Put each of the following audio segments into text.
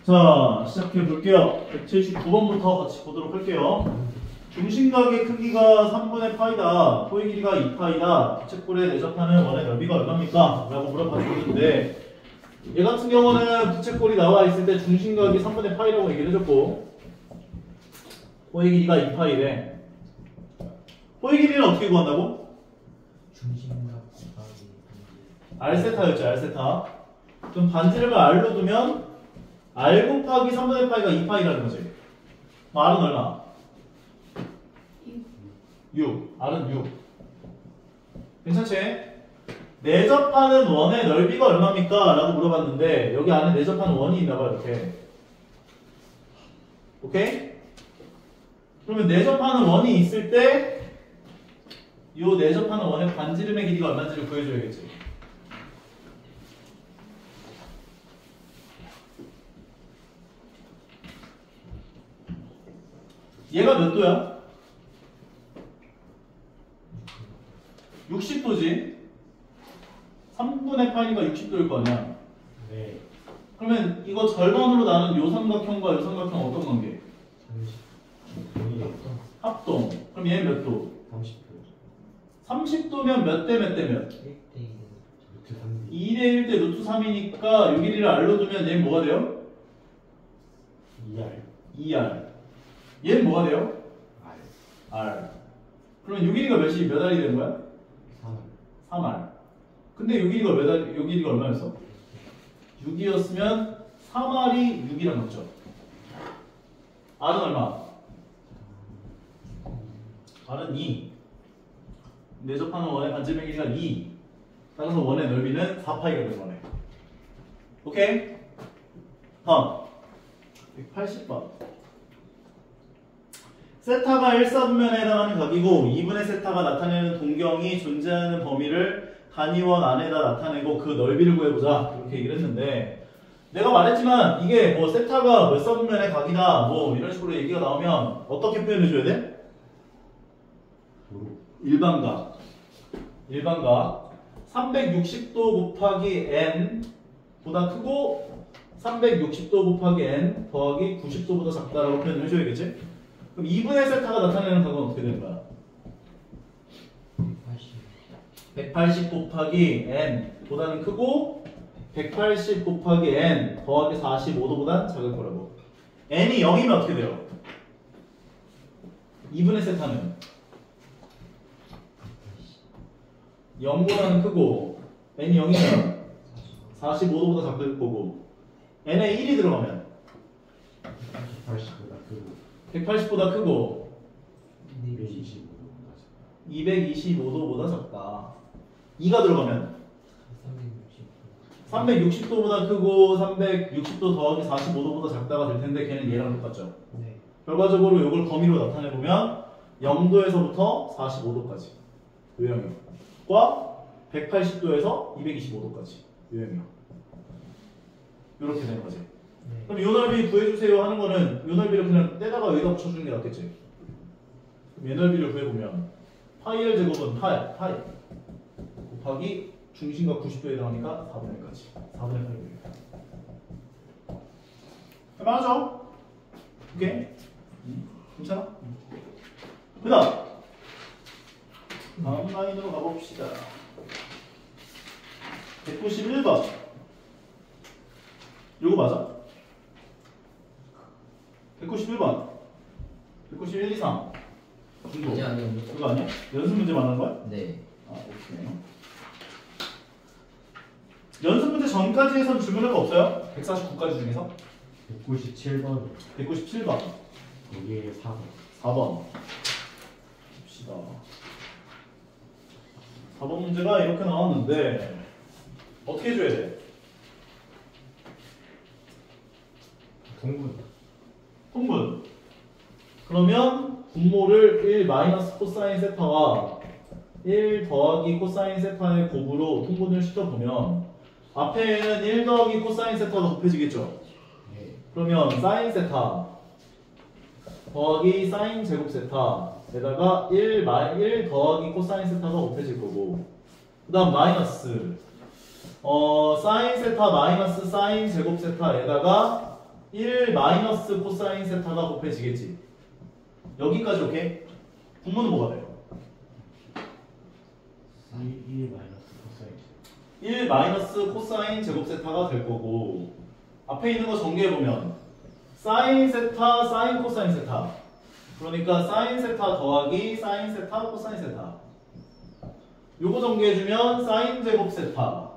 자, 시작해 볼게요. 179번부터 같이 보도록 할게요. 중심각의 크기가 3분의 파이다. 토의 길이가 2파이다. 부채꼴에 내접하는 원의 넓이가 얼마입니까? 라고 물어봤는데 얘 같은 경우는 부채꼴이 나와 있을 때 중심각이 3분의 파이라고 얘기를 해줬고 토의 길이가 2파이래. 토의 길이는 어떻게 구한다고? 중심각 곱하기 R세타였죠, R세타. 그럼 반지름을 R로 두면 R 곱하기 3분의 파이가 2파이라는 거지. R은 얼마? 6. R은 6. 괜찮지? 내접하는 원의 넓이가 얼마입니까? 라고 물어봤는데 여기 안에 내접하는 원이 있나봐 이렇게. 오케이? 그러면 내접하는 원이 있을 때 이 내접하는 원의 반지름의 길이가 얼마인지를 구해줘야겠지. 얘가 몇 도야? 60도지? 3분의 파이니까 60도일 거 아니야? 네. 그러면 이거 절반으로 나눈 요 삼각형과 요 삼각형 어떤 관계? 30. 합동. 그럼 얘 몇 도? 30도. 30도면 몇 대 몇 대 몇? 1대 1. 루트 3. 2대 1대 루트 3이니까 요 길이를 R로 두면 얘는 뭐가 돼요? 2R. 2R. 얘는 뭐가 돼요? R. R. 그러면 요 길이가 몇이 몇 R이 되는 거야? 3R. 3R. 근데 요 길이가 몇 R, 요 길이가 얼마였어? 6이었으면 3R이 6이란 거죠. R은 얼마? R은 2. 내접하는 원의 반지름의 길이가 2. 따라서 원의 넓이는 4파이가 되는 거네. 오케이? 다음 180번. 세타가 1사분면에 해당하는 각이고 2분의 세타가 나타내는 동경이 존재하는 범위를 단위원 안에다 나타내고 그 넓이를 구해보자 이렇게 얘기를 했는데 내가 말했지만 이게 뭐 세타가 몇 사분면의 각이다 뭐 이런 식으로 얘기가 나오면 어떻게 표현해줘야 돼? 일반각. 일반각 360도 곱하기 n 보다 크고 360도 곱하기 n 더하기 90도보다 작다라고 표현을 해줘야겠지? 그럼 2분의 세타가 나타내는 각은 어떻게 되는 거야? 180 곱하기 n 보다는 크고 180 곱하기 n 더하기 45도보단 작을 거라고. n이 0이면 어떻게 돼요? 2분의 세타는 0보다는 크고 n이 0이면 45도보다 작을 거고 n에 1이 들어가면 180보다 크고 180보다 크고 225도보다 225도보다 작다. 작다. 2가 들어가면 360. 360도보다 크고 360도 더하기 45도보다 작다가 될 텐데 걔는 얘랑 똑같죠. 네. 결과적으로 이걸 범위로 나타내 보면 0도에서부터 45도까지 요형과 180도에서 225도까지 요형이요. 이렇게 되는 거지. 네. 그럼 요 넓이 구해주세요 하는 거는 요 넓이를 그냥 떼다가 여기다 붙여주는 게 낫겠지. 그럼 얘 넓이를 구해보면 파이 r 제곱은 파이 곱하기 중심각 90도에 해당하니까 4분의 1까지 4분의 8입니다. 맞죠? 오케이? 괜찮아? 그 다음 라인으로 가봅시다. 191번 요거 맞아? 191번 191, 2, 3 중도 이제 아니요. 그거 아니야? 연습 문제 말하는 거야? 네. 아 오케이. 연습 문제 전까지 해선 질문할 거 없어요? 149가지 중에서? 197번. 197번 거기에 4번. 4번 봅시다. 4번 문제가 이렇게 나왔는데 어떻게 해줘야 돼? 통분. 그러면 분모를 1 마이너스 코사인 세타와 1 더하기 코사인 세타의 곱으로 통분을 시켜보면 앞에는 1 더하기 코사인 세타가 곱해지겠죠? 네. 그러면 사인 세타 더하기 사인 제곱 세타에다가 1 더하기 코사인 세타가 곱해질 거고 그 다음 마이너스 사인 세타 마이너스 사인 제곱 세타에다가 1 마이너스 코사인 세타가 곱해지겠지. 여기까지 오케이? 분모는 뭐가 돼요? 1 마이너스 코사인 1 마이너스 코사인 제곱 세타가 될 거고 앞에 있는 거 정리해보면 사인 세타 사인 코사인 세타 그러니까 사인 세타 더하기 사인 세타 코사인 세타 요거 정리해주면 사인 제곱 세타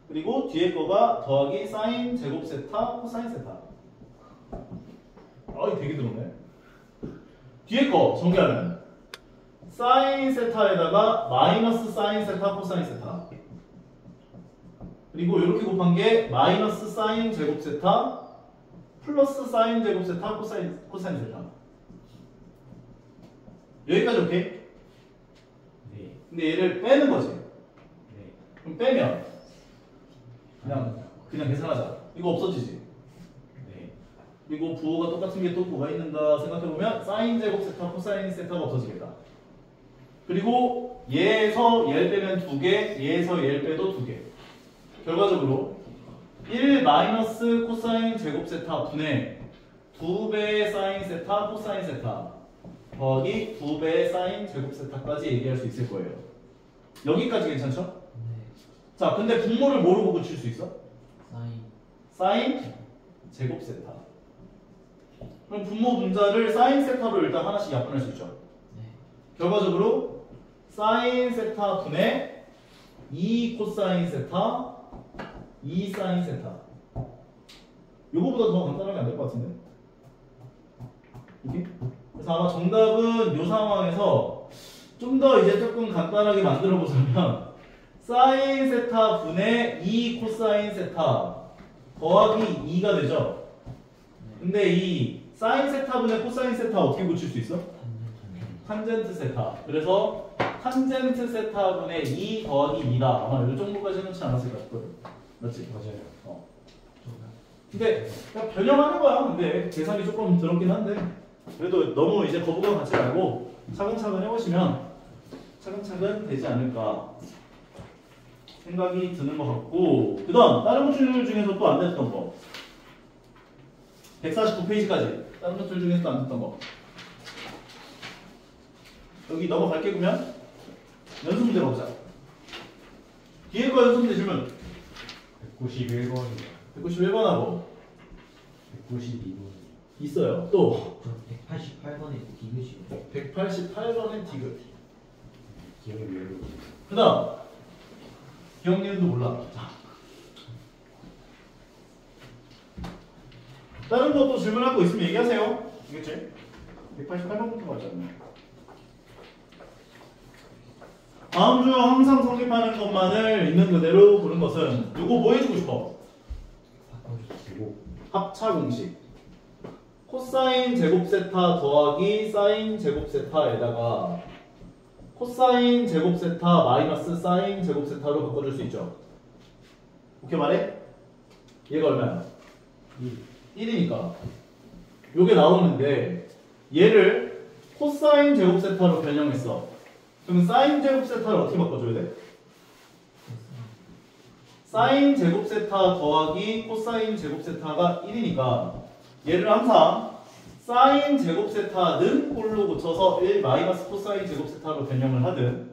그리고 뒤에 거가 더하기 사인 제곱 세타 코사인 세타. 아이 되게 들었네. 뒤에 거 정리하면 사인 세타에다가 마이너스 사인 세타 코사인 세타 그리고 이렇게 곱한 게 마이너스 사인 제곱 세타 플러스 사인 제곱 세타 코사인 세타. 여기까지 오케이? 네. 근데 얘를 빼는 거지. 네. 그럼 빼면 그냥 계산하자. 이거 없어지지. 네. 그리고 부호가 똑같은 게 또 뭐가 있는가 생각해보면 사인 제곱 세타 코사인 세타가 없어지겠다. 그리고 얘에서 얘를 빼면 2개, 얘에서 얘를 빼도 2개. 결과적으로 1 마이너스 코사인 제곱 세타 분의 2배의 사인 세타 코사인 세타 더하기 2배의 사인 제곱 세타까지 얘기할 수 있을 거예요. 여기까지 괜찮죠? 네. 자, 근데 분모를 뭐로 보고 칠 수 있어? 사인. 사인 제곱 세타. 그럼 분모 분자를 사인 세타로 일단 하나씩 약분할 수 있죠. 네. 결과적으로 사인 세타 분의 2 코사인 세타 2 사인 세타. 요거보다 더 간단하게 안 될 것 같은데. 이게? 그래서 아마 정답은 요 상황에서 좀 더 이제 조금 간단하게 만들어 보자면 사인 세타 분의 2 코사인 세타 더하기 2가 되죠. 근데 이 사인 세타 분의 코사인 세타 어떻게 고칠 수 있어? 탄젠트 세타. 그래서 탄젠트 세타 분의 2 더하기 2다. 아마 이 정도까지 해놓지 않았을까 싶거든. 맞지? 맞아요. 근데 그냥 변형하는 거야. 근데 계산이 조금 들었긴 한데 그래도 너무 이제 거부감 갖지 말고 차근차근 해보시면 차근차근 되지 않을까 생각이 드는 것 같고 그 다음 다른 것들 중에서 또 안 됐던 거 149페이지까지 다른 것들 중에서 또 안 됐던 거 여기 넘어갈게. 그러면 연습 문제 가보자. 뒤에 거 연습 문제 질문 191번이요. 191번하고 192번. 있어요. 또 188번에 비교시. 188번의 디귿. 기억이 왜 그 다음 기억니은도 몰라. 자. 다른 것도 질문할 거 있으면 얘기하세요. 알겠지? 188번부터 가잖아요. 다음 중 항상 성립하는 것만을 있는 그대로 보는 것은 이거 뭐 해주고 싶어? 바꿔주시고 합차 공식. 코사인 제곱 세타 더하기 사인 제곱 세타에다가 코사인 제곱 세타 마이너스 사인 제곱 세타로 바꿔줄 수 있죠. 오케이 말해? 얘가 얼마야? 1이니까 요게 나오는데 얘를 코사인 제곱 세타로 변형했어. 그럼 사인 제곱 세타를 어떻게 바꿔줘야 돼? 사인 제곱 세타 더하기 코사인 제곱 세타가 1이니까 얘를 항상 사인 제곱 세타는 꼴로 고쳐서 1 마이너스 코사인 제곱 세타로 변형을 하든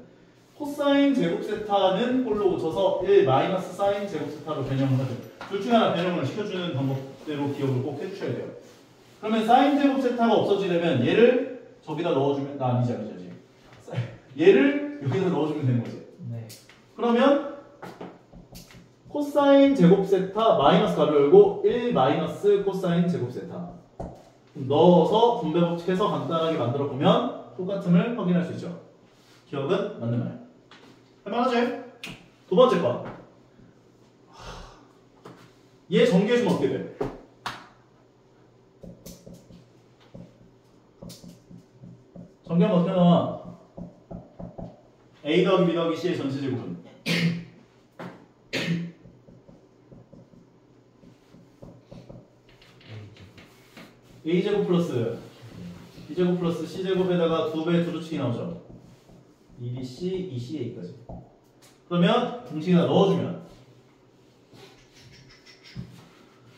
코사인 제곱 세타는 꼴로 고쳐서 1 마이너스 사인 제곱 세타로 변형을 하든 둘 중에 하나 변형을 시켜주는 방법대로 기억을 꼭 해주셔야 돼요. 그러면 사인 제곱 세타가 없어지려면 얘를 저기다 넣어주면 아니지. 얘를 여기다 넣어주면 되는 거지. 네. 그러면 코사인 제곱 세타 마이너스 가로 열고 1 마이너스 코사인 제곱 세타 넣어서 분배 법칙해서 간단하게 만들어 보면 똑같음을 확인할 수 있죠. 기억은 맞는 말. 할만하지? 두 번째 거. 얘 전개해주면 어떻게 돼? 전개하면 어떻게 나와? A 더하기 B 더하기 C의 전체 제곱은 A제곱 플러스 B제곱 플러스 C제곱에다가 2배 두루치기 나오죠. 2BC, 2CA까지. 그러면 공식에다 넣어주면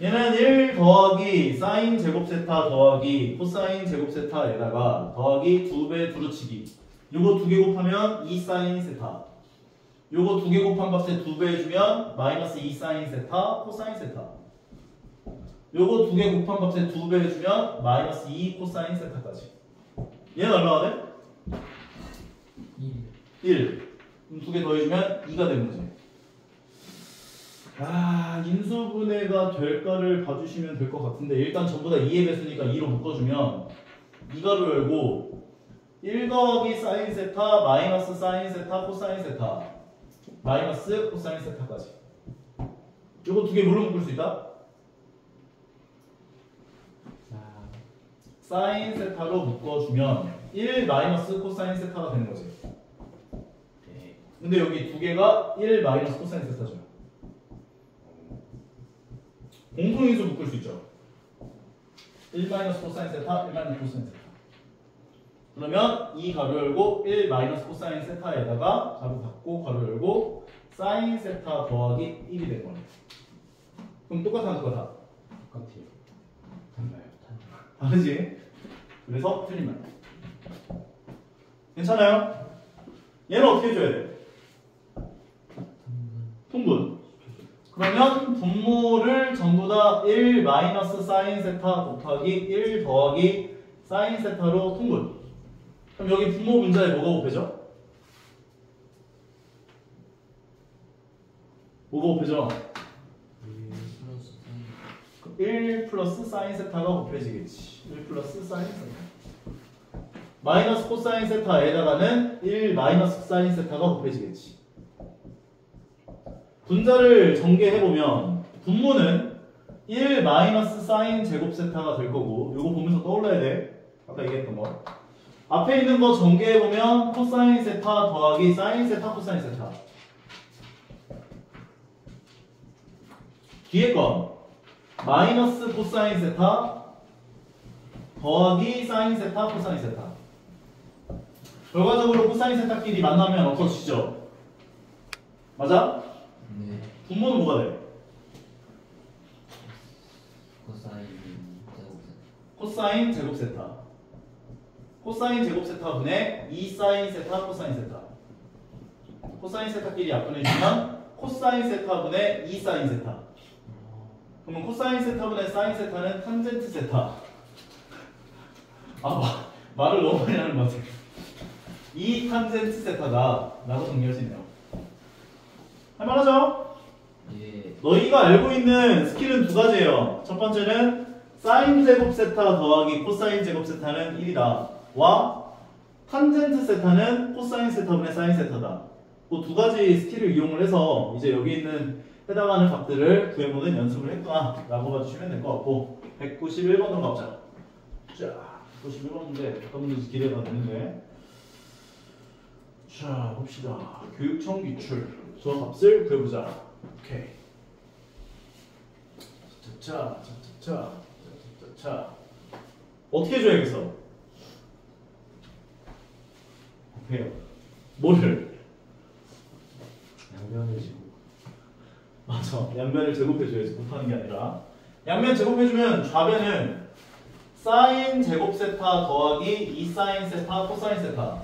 얘는 1 더하기 사인 제곱 세타 더하기 코사인 제곱 세타에다가 더하기 2배 두루치기 요거 2개 곱하면 2 사인 세타 요거 2개 곱한 값에 2배 해주면 마이너스 2 사인 세타 코사인 세타 요거 2개 곱한 값에 2배 해주면 마이너스 2 코사인 세타까지 얘는 얼마가 돼? 1 그럼 2개 더해주면 2가 되는 거지 인수분해가 될까를 봐주시면 될 것 같은데 일단 전부 다 2의 배수니까 2로 묶어주면 2가로 열고 1 더하기 사인 세타 마이너스 사인 세타 코사인 세타 마이너스 코사인 세타까지 요거 2개 뭘로 묶을 수 있다? 사인 세타로 묶어주면 1 마이너스 코사인 세타가 되는 거지 근데 여기 2개가 1 마이너스 코사인 세타죠 공통인수 묶을 수 있죠. 1 마이너스 코사인 세타, 1 마이너스 코사인 세타. 그러면 이 가로 열고 1 마이너스 코사인 세타에다가 가로 닫고 가로 열고 사인 세타 더하기 1이 된 거네. 그럼 똑같아 안 똑같아? 똑같아요. 달라요. 다르지? 그래서 틀린 말. 괜찮아요? 얘는 어떻게 해줘야 돼? 통분. 그러면 분모를 전부 다 1 마이너스 사인 세타 곱하기 1 더하기 사인 세타로 통분. 그럼 여기 분모 분자에 뭐가 곱해져? 뭐가 곱해져? 1 플러스 사인 세타가 곱해지겠지. 1 플러스 사인 세타. 마이너스 코사인 세타에다가는 1 마이너스 사인 세타가 곱해지겠지. 분자를 전개해보면 분모는 1 마이너스 사인 제곱 세타가 될 거고 요거 보면서 떠올라야 돼. 아까 얘기했던 거. 앞에 있는 거 전개해보면 코사인 세타 더하기 사인 세타 코사인 세타. 뒤에 거 마이너스 코사인 세타 더하기 사인 세타 코사인 세타. 결과적으로 코사인 세타끼리 만나면 없어지죠. 맞아? 네. 분모는 뭐가 돼? 코사인 제곱 세타. 코사인 제곱 세타분의 2 사인 세타 코사인 세타. 코사인 세타끼리 약분해주면 코사인 세타분의 2 사인 세타. 그러면 코사인 세타분의 사인 세타는 탄젠트 세타. 말을 너무 많이 하는 것 같아. 2 탄젠트 세타다 라고 정리할 수 있네요. 할만하죠? 예. 너희가 알고 있는 스킬은 두 가지예요. 첫 번째는 사인 제곱 세타 더하기 코사인 제곱 세타는 1이다. 와 탄젠트 세타는 코사인 세타분의 사인 세타다. 그 두 가지 스킬을 이용을 해서 이제 여기 있는 해당하는 값들을 구해보는 연습을 했구나 라고 봐주시면 될 것 같고 191번으로 가보자. 자 191번인데 어떤 문제인지 기대가 되는데 자 봅시다. 교육청 기출 저 값을 구해보자. 오케이. 자 어떻게 줘야겠어? 곱해요. 뭐를? 양면을 지고 맞아. 양면을 제곱해줘야지. 곱하는 게 아니라 양면 제곱해주면 좌변은 사인 제곱 세타 더하기 2 사인 세타 코사인 세타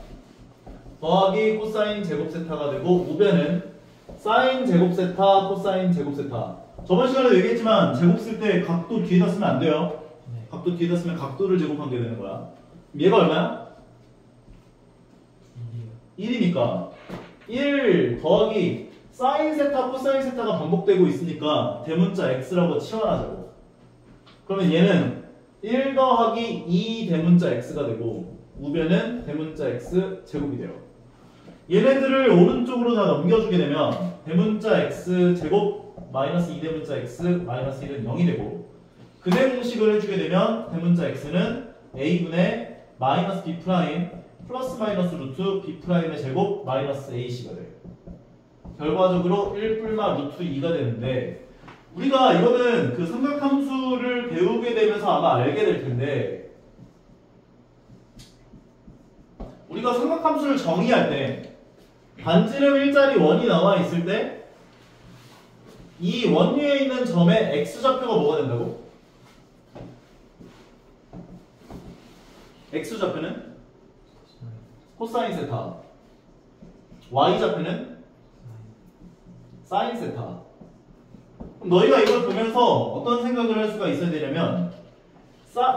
더하기 코사인 제곱 세타가 되고 우변은 사인 제곱 세타 코사인 제곱 세타. 저번 시간에도 얘기했지만 제곱 쓸 때 각도 뒤에다 쓰면 안 돼요. 네. 각도 뒤에다 쓰면 각도를 제곱한 게 되는 거야. 얘가 얼마야? 1이니까 1 더하기 사인 세타 코사인 세타가 반복되고 있으니까 대문자 x라고 치환하자고. 그러면 얘는 1 더하기 2 대문자 x가 되고 우변은 대문자 x 제곱이 돼요. 얘네들을 오른쪽으로 다 넘겨주게 되면 대문자 x 제곱 마이너스 2 대문자 x 마이너스 1은 0이 되고 근해 공식을 해주게 되면 대문자 x는 a분의 마이너스 b 프라임 플러스 마이너스 루트 b 프라임의 제곱 마이너스 ac가 돼요. 결과적으로 1뿔마 루트 2가 되는데 우리가 이거는 그 삼각함수를 배우게 되면서 아마 알게 될 텐데 우리가 삼각함수를 정의할 때 반지름 일자리 원이 나와 있을 때 이 원위에 있는 점의 x좌표가 뭐가 된다고? x좌표는 코사인 세타, y좌표는 사인 세타. 그럼 너희가 이걸 보면서 어떤 생각을 할 수가 있어야 되냐면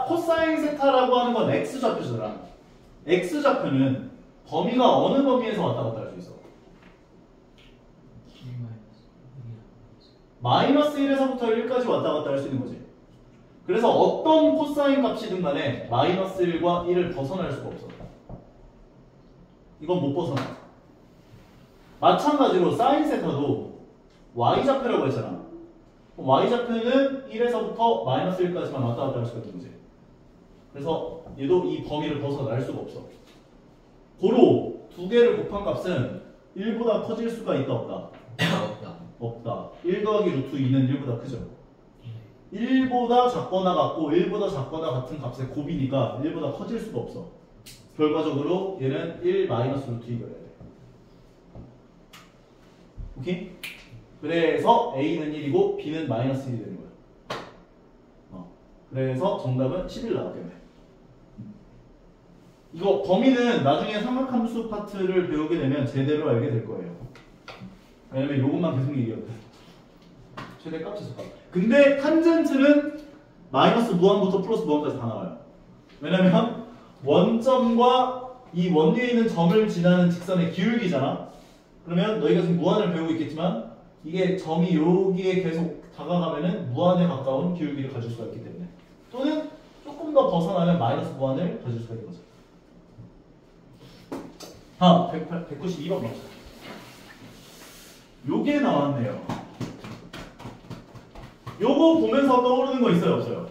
코사인 세타라고 하는 건 x좌표잖아. x좌표는 범위가 어느 범위에서 왔다 갔다 할 수 있어? 마이너스 1에서부터 1까지 왔다 갔다 할 수 있는 거지. 그래서 어떤 코사인 값이든 간에 마이너스 1과 1을 벗어날 수가 없어. 이건 못 벗어나. 마찬가지로 사인 세타도 y좌표라고 했잖아. y좌표는 1에서부터 마이너스 1까지만 왔다 갔다 할 수가 있는 거지. 그래서 얘도 이 범위를 벗어날 수가 없어. 고로 두 개를 곱한 값은 1보다 커질 수가 있다 없다? 없다. 없다. 1 더하기 루트 2는 1보다 크죠. 1보다 작거나 같고 1보다 작거나 같은 값의 곱이니까 1보다 커질 수가 없어. 결과적으로 얘는 1 마이너스 루트 2가 돼야 돼. 오케이? 그래서 A는 1이고 B는 마이너스 1이 되는 거야. 그래서 정답은 11 나왔겠네. 이거 범위는 나중에 삼각함수 파트를 배우게 되면 제대로 알게 될 거예요. 왜냐면 요것만 계속 얘기하거든. 최대 값 최소값. 근데 탄젠트는 마이너스 무한부터 플러스 무한까지 다 나와요. 왜냐면 원점과 이 원위에 있는 점을 지나는 직선의 기울기잖아. 그러면 너희가 지금 무한을 배우고 있겠지만 이게 점이 여기에 계속 다가가면은 무한에 가까운 기울기를 가질 수가 있기 때문에, 또는 조금 더 벗어나면 마이너스 무한을 가질 수가 있는 거죠. 192번 봅시다. 요게 나왔네요. 요거 보면서 떠오르는 거 있어요, 없어요?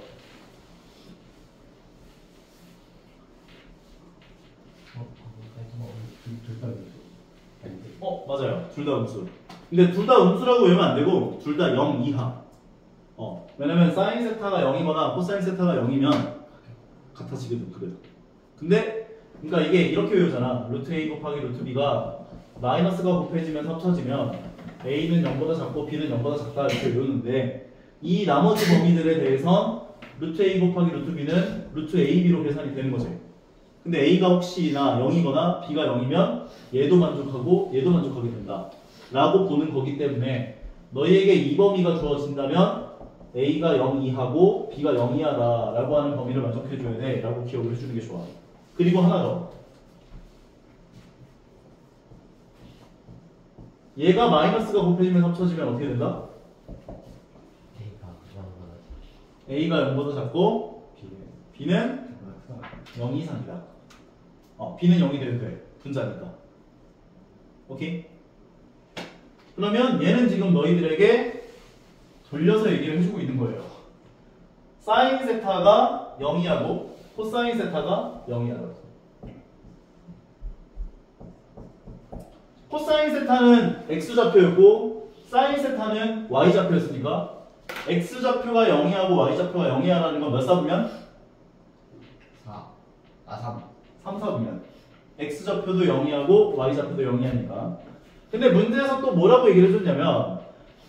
맞아요. 둘 다 음수. 근데 둘 다 음수라고 외우면 안 되고 둘 다 0 이하. 왜냐면 사인 세타가 0이거나 코사인 세타가 0이면 같아지거든. 그래도. 근데 그러니까 이게 이렇게 외우잖아. 루트 A 곱하기 루트 B가 마이너스가 곱해지면 합쳐지면 A는 0보다 작고 B는 0보다 작다 이렇게 외우는데, 이 나머지 범위들에 대해선 루트 A 곱하기 루트 B는 루트 AB로 계산이 되는 거지. 근데 A가 혹시나 0이거나 B가 0이면 얘도 만족하고 얘도 만족하게 된다 라고 보는 거기 때문에, 너희에게 이 범위가 주어진다면 A가 0 이하고 B가 0 이하다 라고 하는 범위를 만족해줘야 돼 라고 기억을 해주는 게 좋아. 그리고 하나 더, 얘가 마이너스가 곱해지면서 합쳐지면 어떻게 된다? A가 0보다 작고 B는 0 이상이다. B는 0이 돼도 돼. 분자니까. 오케이? 그러면 얘는 지금 너희들에게 돌려서 얘기를 해주고 있는 거예요. 사인 세타가 0이하고 코사인 세타가 0이하다. 코사인 세타는 x좌표였고 사인 세타는 y좌표였으니까 x좌표가 0이하고 y좌표가 0이하라는 건 몇 사분면? 3. 3사분면. x좌표도 0이하고 y좌표도 0이하니까. 근데 문제에서 또 뭐라고 얘기를 해줬냐면,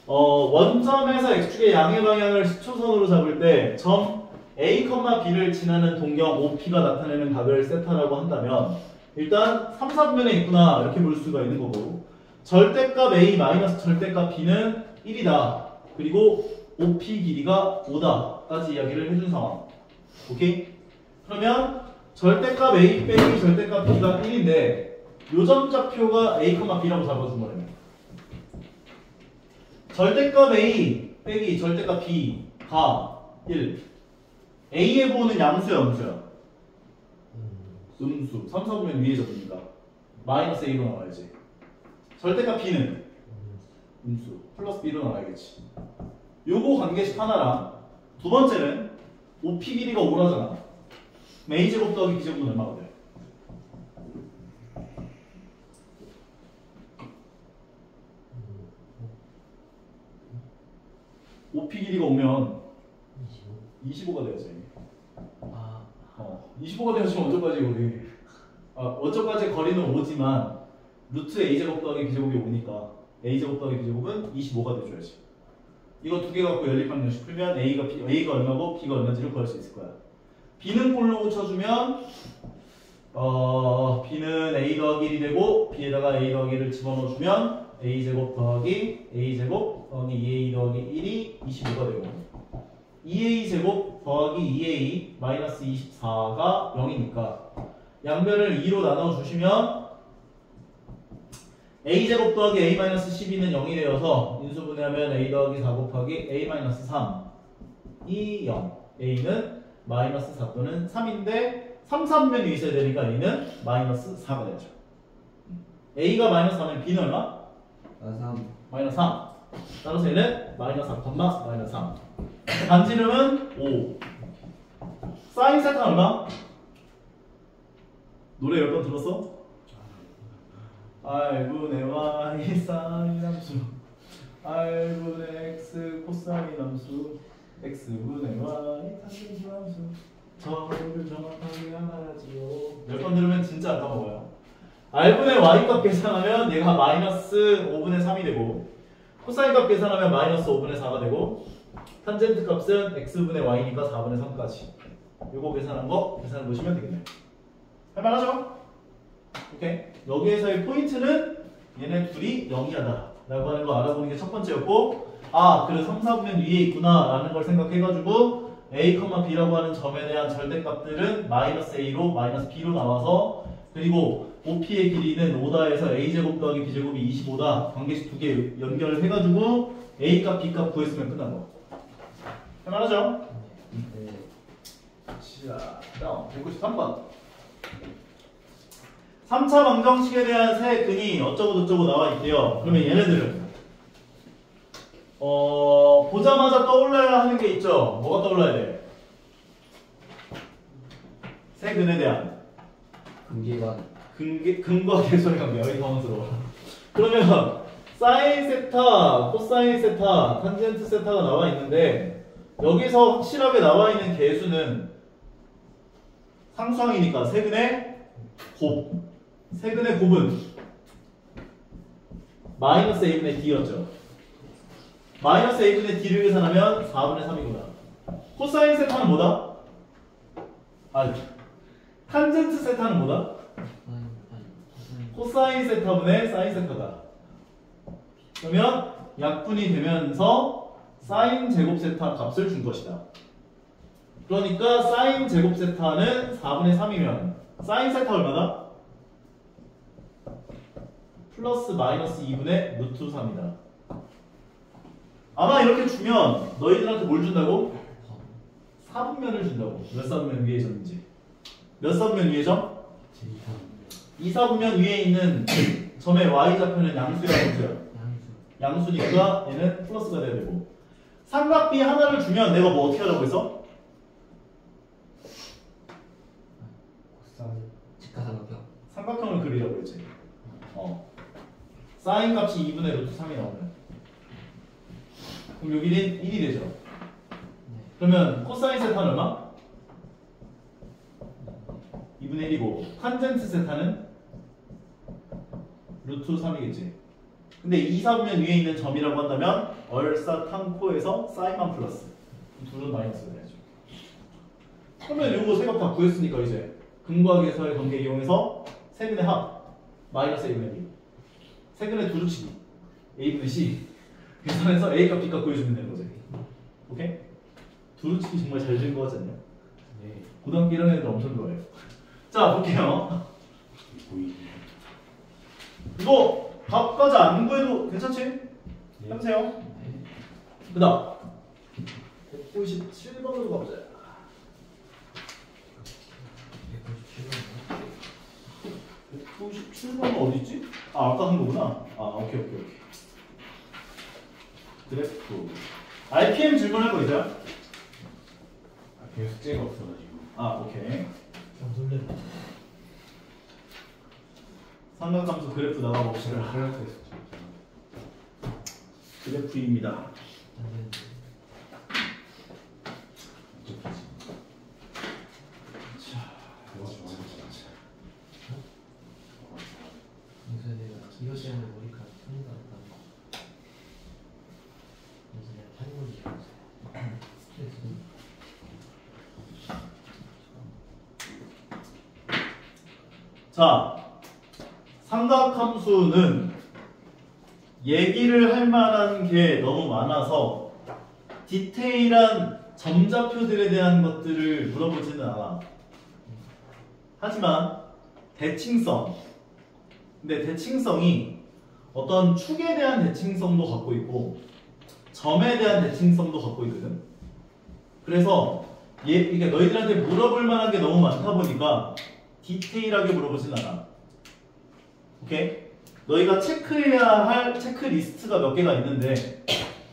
원점에서 x축의 양의 방향을 시초선으로 잡을 때 점 A, B를 지나는 동경 OP가 나타내는 각을 세타라고 한다면, 일단 3, 4분면에 있구나 이렇게 볼 수가 있는 거고, 절대값 A 마이너스 절대값 B는 1이다. 그리고 OP 길이가 5다까지 이야기를 해준 상황. 오케이? 그러면 절대값 A 빼기 절대값 B가 1인데 요점좌표가 A, B라고 잡아준 거라면, 절대값 A 빼기 절대값 B가 1. A의 보호는 양수야, 음수야? 음수. 3, 4분면 위에 적으니까 마이너스 A로 나와야지. 절대값 B는 음수. 플러스 B로 나와야겠지. 요거 관계식 하나랑, 두 번째는 OP 길이가 5라잖아. A제곱 더하기 B제곱은 얼마가 돼? OP 길이가 오면 25가 되어야지. 25가 되어지면 어쩌까지 우리 어쩌까지 거리는 5지만 루트 a제곱 더하기 b제곱이 5니까 a제곱 더하기 b제곱은 25가 돼줘야지. 이거 두 개 갖고 연립방정식 풀면 a가 얼마고 b가 얼마인지를 구할 수 있을 거야. b는 꼴로 붙여주면 b는 a 더하기 1이 되고 b에다가 a 더하기 1을 집어넣어주면 a제곱 더하기 a제곱 더하기 2a 더하기 1이 25가 되고 2a제곱 더하기 2a 마이너스 24가 0이니까 양변을 2로 나눠주시면 a제곱 더하기 a 마이너스 12는 0이 되어서 인수분해하면 a 더하기 4 곱하기 a 마이너스 3이 0 a는 마이너스 4 또는 3인데 3, 3면이 있어야 되니까 a는 마이너스 4가 되죠. a가 마이너스 4면 b는 얼마? 3. 마이너스 3. 따라서 얘는 마이너스 4, 마이너스 3. 반지름은 5. 사인 세타는 얼마? 노래 10번 들었어? R분의 Y 사인 함수 R분의 X 코사인 함수 X분의 Y 탄젠트 함수 저를 정확하게 알아야지요. 10번 들으면 진짜 안 까먹어요. R분의 Y 값 계산하면 얘가 마이너스 5분의 3이 되고 코사인 값 계산하면 마이너스 5분의 4가 되고 탄젠트 값은 X분의 Y니까 4분의 3까지 요거 계산한 거 계산해 보시면 되겠네요. 할만하죠? 오케이. 여기에서의 포인트는 얘네 둘이 0이하다 라고 하는 거 알아보는 게 첫 번째였고 아 그래 3, 4분면 위에 있구나 라는 걸 생각해가지고 a, b라고 하는 점에 대한 절대값들은 마이너스 a로 마이너스 b로 나와서 그리고 OP의 길이는 5다 해서 a제곱 더하기 b제곱이 25다 관계식 두 개 연결을 해가지고 a값 b값 구했으면 끝난 거. 할만하죠? 네. 자, 다음 193번 3차 방정식에 대한 세 근이 어쩌고저쩌고 나와 있대요. 그러면 얘네들은 보자마자 떠올라야 하는 게 있죠. 뭐가 떠올라야 돼? 세 근에 대한 근계관. 근과 계수의 관계. 여기 당황스러워. 그러면 사인 세타, 코사인 세타, 탄젠트 세타가 나와 있는데 여기서 확실하게 나와 있는 계수는 상수항이니까 세근의 곱. 세근의 곱은 마이너스 a분의 d였죠. 마이너스 a분의 d를 계산하면 4분의 3이구나. 코사인 세타는 뭐다? 탄젠트 세타는 뭐다? 코사인 세타분의 사인 세타다. 그러면 약분이 되면서 사인 제곱 세타 값을 준 것이다. 그러니까 사인 제곱 세타는 4분의 3이면 사인 세타 얼마다? 플러스 마이너스 2분의 루트 3이다. 아마 이렇게 주면 너희들한테 뭘 준다고? 4분면을 준다고. 몇 사분면 위에 점인지. 몇 사분면 위에 점? 2사분면 위에 있는 점의 y좌표는 양수야 함수야? 양수니까 얘는 플러스가 돼야 되고 삼각비 하나를 주면 내가 뭐 어떻게 하라고 했어? 직가삼각형. 삼각형을 그리라고 했지. 사인 값이 2분의 루트 3이 나오면 그럼 여기는 1이 되죠. 그러면 코사인 세타는 얼마? 2분의 1이고 탄젠트 세타는 루트 3이겠지. 근데 2, 4분면 위에 있는 점이라고 한다면 얼사탄코에서 사인만 플러스 둘은 마이너스가 돼야죠. 그러면 요거 세 값 다 구했으니까 이제 근과 계수의 관계 이용해서 세근의 합 마이너스 a분의 b 세근의 두루치기 a분의 c 계산해서 a값 b값 구해주면 되는 거지. 오케이? 두루치기 정말 잘 된 거 같지 않냐? 네. 고등학교 1학년 애들 엄청 좋아해요. 자 볼게요. 이거 값까지 안 구해도 괜찮지? 해보세요. 그 다음 197번으로 가보자. 197번은 어디있지? 아까 한 거구나. 오케이. 그래프 RPM 질문할 거 있어요? 그냥 숙제가 없어가지고. 오케이. 좀 설레네. 삼각함수 그래프 나가봅시다. 플러스 숙제. 그래프입니다. 자, 이거 좋아하는 거 같아. 무슨 애가 자, 삼각함수는 얘기를 할 만한 게 너무 많아서 디테일한 점좌표들에 대한 것들을 물어보지는 않아. 하지만 대칭성, 근데 대칭성이 어떤 축에 대한 대칭성도 갖고 있고 점에 대한 대칭성도 갖고 있거든. 그래서 이게 너희들한테 물어볼 만한 게 너무 많다 보니까 디테일하게 물어보진 않아. 오케이? 너희가 체크해야 할 체크리스트가 몇 개가 있는데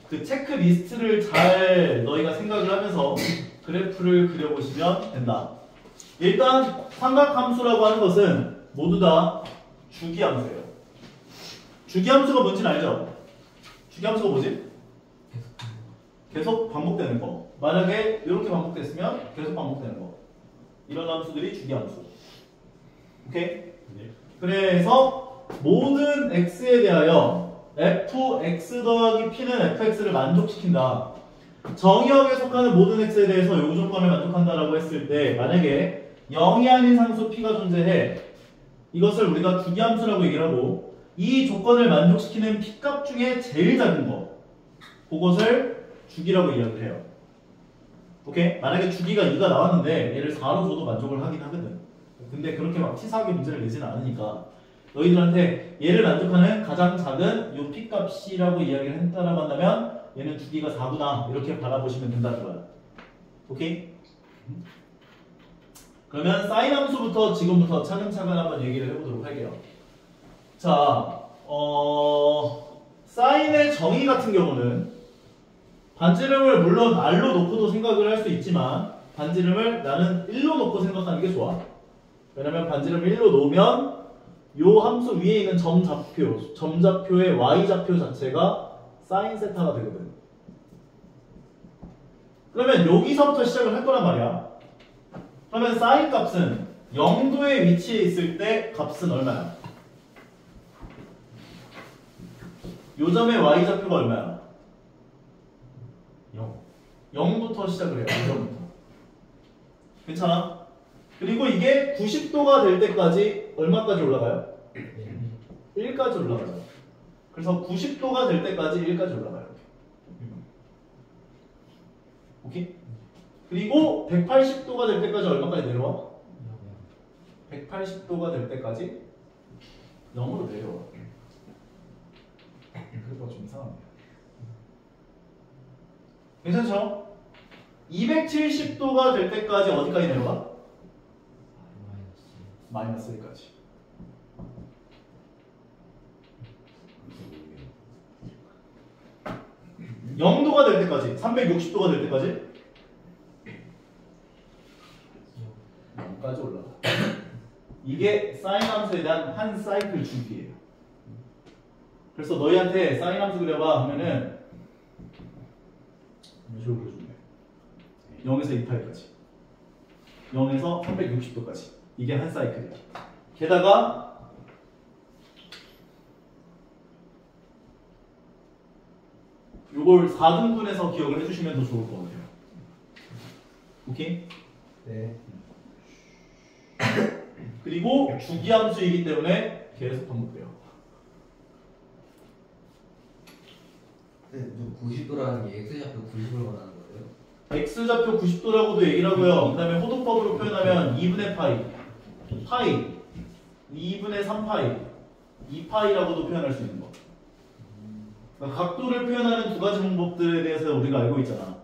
그 체크리스트를 잘 너희가 생각을 하면서 그래프를 그려보시면 된다. 일단 삼각함수라고 하는 것은 모두 다 주기함수예요. 주기함수가 뭔지는 알죠? 주기함수가 뭐지? 계속 반복되는 거. 만약에 이렇게 반복됐으면 계속 반복되는 거. 이런 함수들이 주기함수. 오케이? 네. 그래서 모든 x에 대하여 fx 더하기 p는 fx를 만족시킨다. 정의역에 속하는 모든 x에 대해서 요 조건을 만족한다라고 했을 때 만약에 0이 아닌 상수 p가 존재해. 이것을 우리가 주기함수라고 얘기를 하고 이 조건을 만족시키는 p값 중에 제일 작은 거 그것을 주기라고 이야기를 해요. 오케이? 만약에 주기가 2가 나왔는데 얘를 4로 줘도 만족을 하긴 하거든. 근데 그렇게 막 치사하게 문제를 내지는 않으니까 너희들한테 얘를 만족하는 가장 작은 요 p값이라고 이야기를 했다라고 한다면 얘는 주기가 4구나 이렇게 바라보시면 된다는 거야. 오케이? 그러면 사인 함수부터 지금부터 차근차근 한번 얘기를 해보도록 할게요. 자, 사인의 정의 같은 경우는 반지름을 물론 r로 놓고도 생각을 할 수 있지만 반지름을 나는 1로 놓고 생각하는 게 좋아. 왜냐면 반지름을 1로 놓으면 요 함수 위에 있는 점좌표의 y좌표 자체가 사인 세타가 되거든. 그러면 여기서부터 시작을 할 거란 말이야. 그러면 사인 값은 0도에 위치해 있을 때 값은 얼마야? 요 점의 y좌표가 얼마야? 0. 0부터 시작을 해요. 0부터. 괜찮아? 그리고 이게 90도가 될 때까지 얼마까지 올라가요? 1까지 올라가요. 그래서 90도가 될 때까지 1까지 올라가요. 오케이? 그리고 180도가 될 때까지 얼마까지 내려와? 180도가 될 때까지 0으로 내려와. 그래도 좀 이상합니다. 괜찮죠? 270도가 될 때까지 어디까지 내려가? 마이너스 1까지. 음. 0도가 될 때까지, 360도가 될 때까지 0까지 올라가. 이게 사인 함수에 대한 한 사이클 주기예요. 그래서 너희한테 사인 함수 그려봐 하면은 이런 식으로 그려주면 돼. 0에서 2파이까지 0에서 360도까지 이게 한 사이클이야. 게다가 요걸 4등분해서 기억을 해주시면 더 좋을 것 같아요. 오케이? 네. 그리고 주기함수이기 때문에 계속 반복돼요. 근데 90도라는 게 x좌표 90을 말하는 거예요? x좌표 90도라고도 얘기를 하고요. 그 다음에 호도법으로 표현하면 2분의 파이, 파이, 2분의 3파이, 2파이라고도 표현할 수 있는 거. 그러니까 각도를 표현하는 두 가지 방법들에 대해서 우리가 알고 있잖아.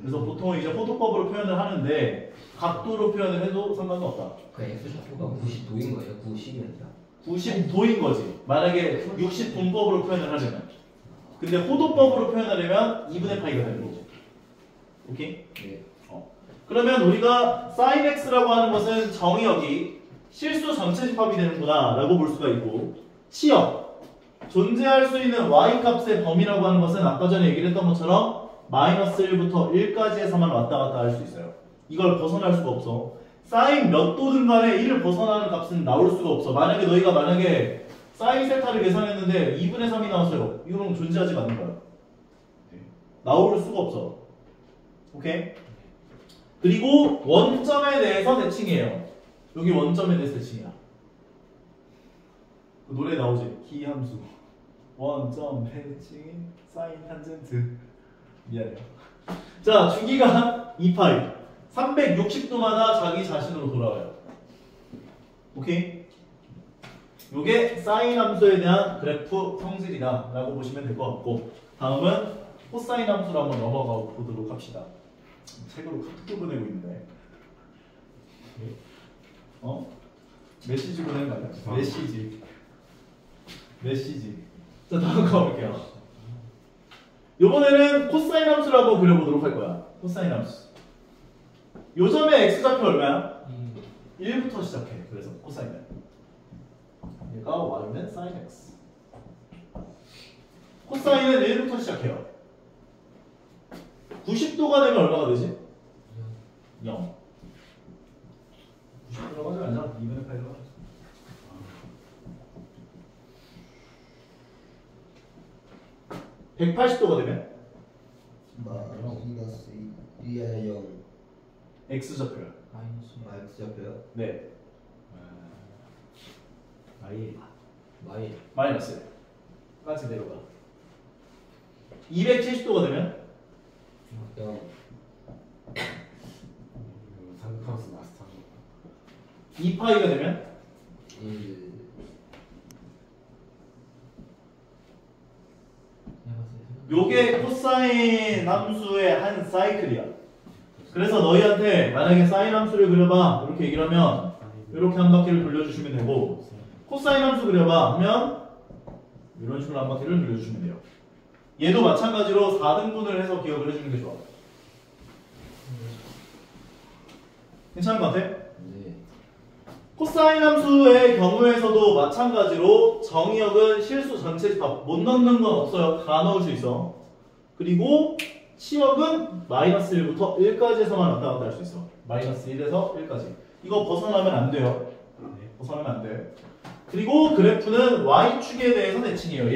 그래서 보통 이제 호도법으로 표현을 하는데 각도로 표현을 해도 상관은 없다. 그 x좌표가 90도인 거예요? 90이 아니라? 90도인 거지. 만약에 60분법으로 표현을 하려면. 근데 호도법으로 표현하려면 2분의 파이가 되는 거지. 오케이? 네. 그러면 우리가 sin x라고 하는 것은 정의역이 실수 전체 집합이 되는구나 라고 볼 수가 있고, 치역, 존재할 수 있는 y 값의 범위라고 하는 것은 아까 전에 얘기를 했던 것처럼 마이너스 1부터 1까지에서만 왔다 갔다 할 수 있어요. 이걸 벗어날 수가 없어. sin 몇 도든 간에 1을 벗어나는 값은 나올 수가 없어. 만약에 너희가 sin 세타를 계산했는데 2분의 3이 나왔어요. 이거는 존재하지 않는 거야. 나올 수가 없어. 오케이? 그리고 원점에 대해서 대칭이에요. 여기 원점에 대해서 대칭이야. 그 노래 나오지. 기함수. 원점 해칭 사인 탄젠트. 미안해요. 자, 주기가 2파이. 360도마다 자기 자신으로 돌아와요. 오케이? 요게 사인 함수에 대한 그래프 성질이다 라고 보시면 될 것 같고, 다음은 코사인 함수로 한번 넘어가 보도록 합시다. 책으로 카톡도 보내고 있는데 메시지 보내는 거 아니야? 메시지. 자, 다음 거 볼게요. 요번에는 코사인 함수를 한번 그려보도록 할 거야. 코사인 함수. 요점의 x좌표 얼마야? 1부터 시작해. 그래서 코사인은 얘가 y는 sin x. 코사인은 1부터 시작해요. 90도가 되면 얼마가 되지? 0. 90도라고 하지 말자. 2분의 8이라고 하자. 180도가 되면 마이너스 2에 0 x좌표야. 마이너스 잡혀요? 네. 마이 마이너스. 까지 내려가. 270도가 되면 0 삼각함수 마스터 2파이가 되면 1 요게 코사인 함수의 한 사이클이야. 그래서 너희한테 만약에 사인 함수를 그려봐 이렇게 얘기를 하면 이렇게 한 바퀴를 돌려주시면 되고, 코사인 함수 그려봐 하면 이런 식으로 한 바퀴를 돌려주시면 돼요. 얘도 마찬가지로 4등분을 해서 기억을 해주는 게 좋아. 괜찮은 것 같아? 네. 코사인 함수의 경우에서도 마찬가지로 정의역은 실수 전체 집합 못 넣는 건 없어요. 다 넣을 수 있어. 그리고 치역은 마이너스 1부터 1까지에서만 왔다 갔다 할 수 있어. 마이너스 1에서 1까지. 이거 벗어나면 안 돼요. 벗어나면 안 돼. 그리고 그래프는 y축에 대해서 대칭이에요.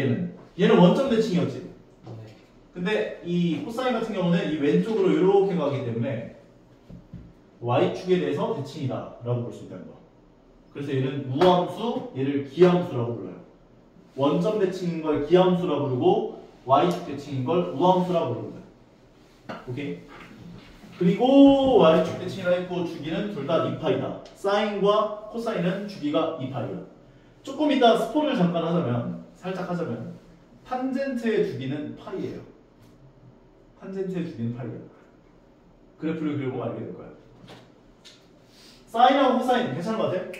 얘는 원점 대칭이었지. 근데 이 코사인 같은 경우는 이 왼쪽으로 이렇게 가기 때문에 y축에 대해서 대칭이다 라고 볼 수 있다는 거. 그래서 얘는 우함수, 얘를 기함수라고 불러요. 원점 대칭인 걸 기함수라고 부르고 y축 대칭인 걸 우함수라고 부릅니다. 오케이? 그리고 y축 대칭이라 했고 주기는 둘 다 2파이다. 사인과 코사인은 주기가 2파이다. 조금 이따 스포를 잠깐 하자면, 살짝 하자면 탄젠트의 주기는 파이예요. 탄젠트의 주기는 파이예요. 그래프를 그리고 알게 될 거야. 사인하고 코사인 괜찮은 것 같아?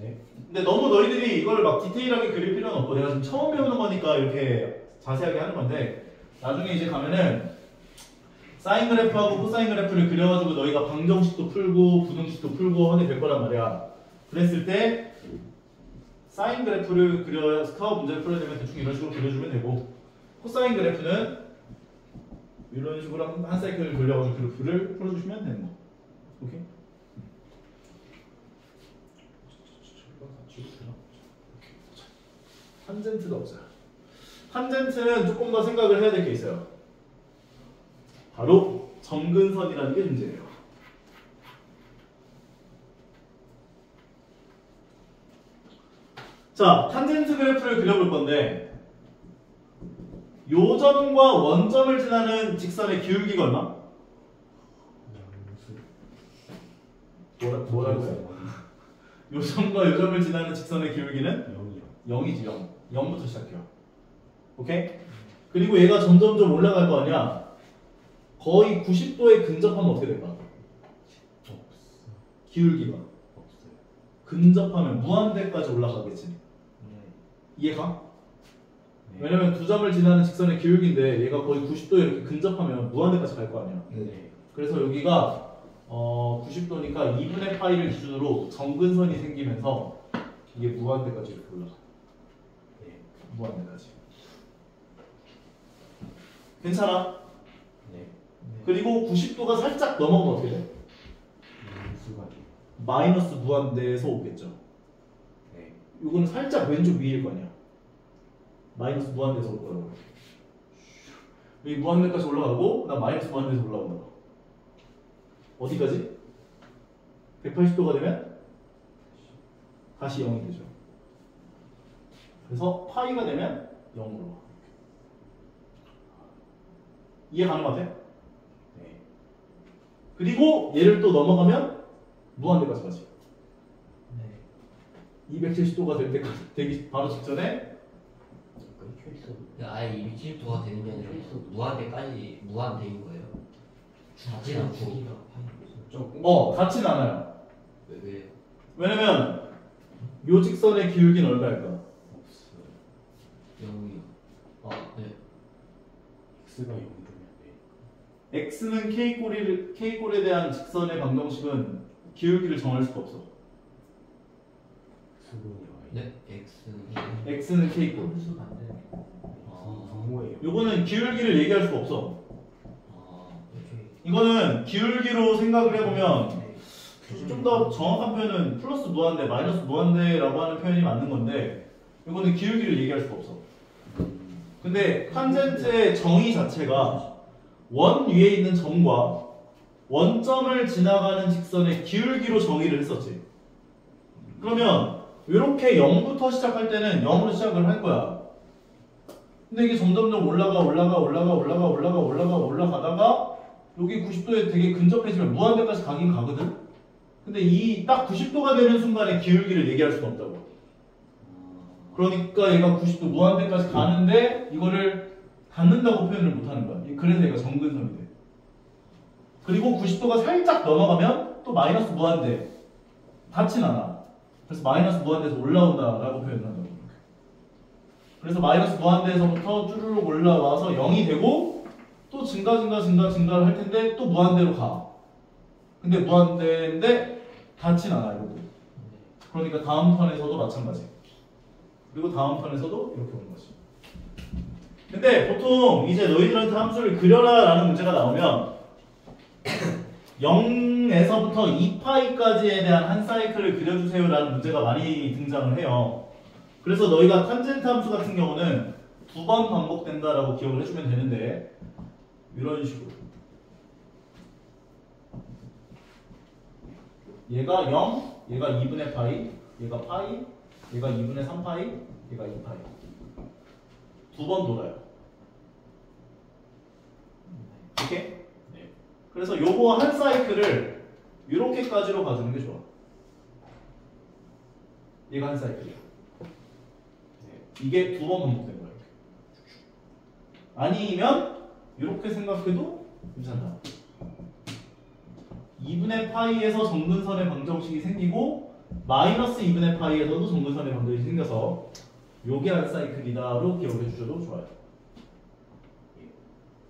네. 근데 너무 너희들이 이걸 막 디테일하게 그릴 필요는 없고, 내가 지금 처음 배우는 거니까 이렇게 자세하게 하는 건데, 나중에 이제 가면은 사인 그래프하고 코사인 그래프를 그려가지고 너희가 방정식도 풀고 부등식도 풀고 하게 될 거란 말이야. 그랬을 때 사인 그래프를 그려 스카우 문제를 풀어야 되면 대충 이런 식으로 그려주면 되고, 코사인 그래프는 이런 식으로 한 사이클을 돌려가지고 그래프를 풀어주시면 되는 거. 오케이? 탄젠트가 없어요. 탄젠트는 조금 더 생각을 해야 될 게 있어요. 바로 점근선이라는 게 문제예요. 자, 탄젠트 그래프를 그려볼 건데, 요점과 원점을 지나는 직선의 기울기가 얼마? 뭐라고요? 요점과 요점을 지나는 직선의 기울기는 0이지. 0부터 시작해요. 오케이? 그리고 얘가 점점점 올라갈 거 아니야. 거의 90도에 근접하면 어떻게 될까? 기울기가 근접하면 무한대까지 올라가겠지. 이해가? 왜냐면 두 점을 지나는 직선의 기울기인데 얘가 거의 90도에 이렇게 근접하면 무한대까지 갈 거 아니야. 그래서 여기가 90도니까 2분의 파이를 기준으로 정근선이 생기면서 이게 무한대까지 이렇게 올라가. 무한대까지. 괜찮아? 네. 그리고 90도가 살짝 넘어가면 어떻게 돼? 마이너스 무한대에서 오겠죠. 네. 이거는 살짝 왼쪽 위일 거 아니야. 마이너스 무한대에서 올 거라고. 여기 무한대까지 올라가고 나 마이너스 무한대에서 올라온다. 어디까지? 180도가 되면 다시 0이 되죠. 그래서 파이가 되면 0으로 가. 이해 가는 것 같아? 네. 그리고 얘를 또 넘어가면 무한대까지 가지. 네. 270도가 될 때까지 되기 바로 직전에 끊겨 있어. 아예 270도가 되는 게 아니라 무한대까지 무한대인 거예요. 닿진 않고. 좀 끊겨. 닿진 않아요. 왜요? 왜냐면 요 직선의 기울기는 얼마일까? 없어요. 0이요. 아 네. x가 0이 되면 네. x는 k골에 대한 직선의 방정식은 기울기를 정할 수가 없어. x분이 y. 네. X는 x는 k골. 분모예요. 요거는 기울기를 얘기할 수가 없어. 이렇게. 이거는 기울기로 생각을 해보면 네. 좀 더 정확한 표현은 플러스 무한대, 마이너스 무한대라고 하는 표현이 맞는 건데 이거는 기울기를 얘기할 수가 없어. 근데 탄젠트의 정의 자체가 원 위에 있는 점과 원점을 지나가는 직선의 기울기로 정의를 했었지. 그러면 이렇게 0부터 시작할 때는 0으로 시작을 할 거야. 근데 이게 점점점 올라가다가 여기 90도에 되게 근접해지면 무한대까지 가긴 가거든? 근데 이 딱 90도가 되는 순간에 기울기를 얘기할 수가 없다고. 그러니까 얘가 90도 무한대까지 가는데 이거를 닿는다고 표현을 못하는 거야. 그래서 얘가 정근선이 돼. 그리고 90도가 살짝 넘어가면 또 마이너스 무한대. 닿진 않아. 그래서 마이너스 무한대에서 올라온다라고 표현을 한다고. 그래서 마이너스 무한대에서부터 쭈르륵 올라와서 0이 되고 또 증가를 할 텐데 또 무한대로 가. 근데 무한대인데 닿진 않아 이것도. 그러니까 다음 턴에서도 마찬가지. 그리고 다음 턴에서도 이렇게 오는 거지. 근데 보통 이제 너희들한테 함수를 그려라 라는 문제가 나오면 0에서부터 2파이까지에 대한 한 사이클을 그려주세요 라는 문제가 많이 등장을 해요. 그래서 너희가 탄젠트 함수 같은 경우는 2번 반복된다라고 기억을 해주면 되는데 이런 식으로 얘가 0, 얘가 2분의 파이, 얘가 파이, 얘가 2분의 3파이, 얘가 2파이. 2번 돌아요. 오케이? 네. 그래서 요거 한 사이클을 이렇게까지로 봐주는 게 좋아. 얘가 한 사이클이야. 이게 2번 반복된 거야. 아니면 이렇게 생각해도 괜찮다. 2분의 파이에서 정근선의 방정식이 생기고 마이너스 2분의 파이에서도 정근선의 방정식이 생겨서 요게 한 사이클이다로 기억해 주셔도 좋아요.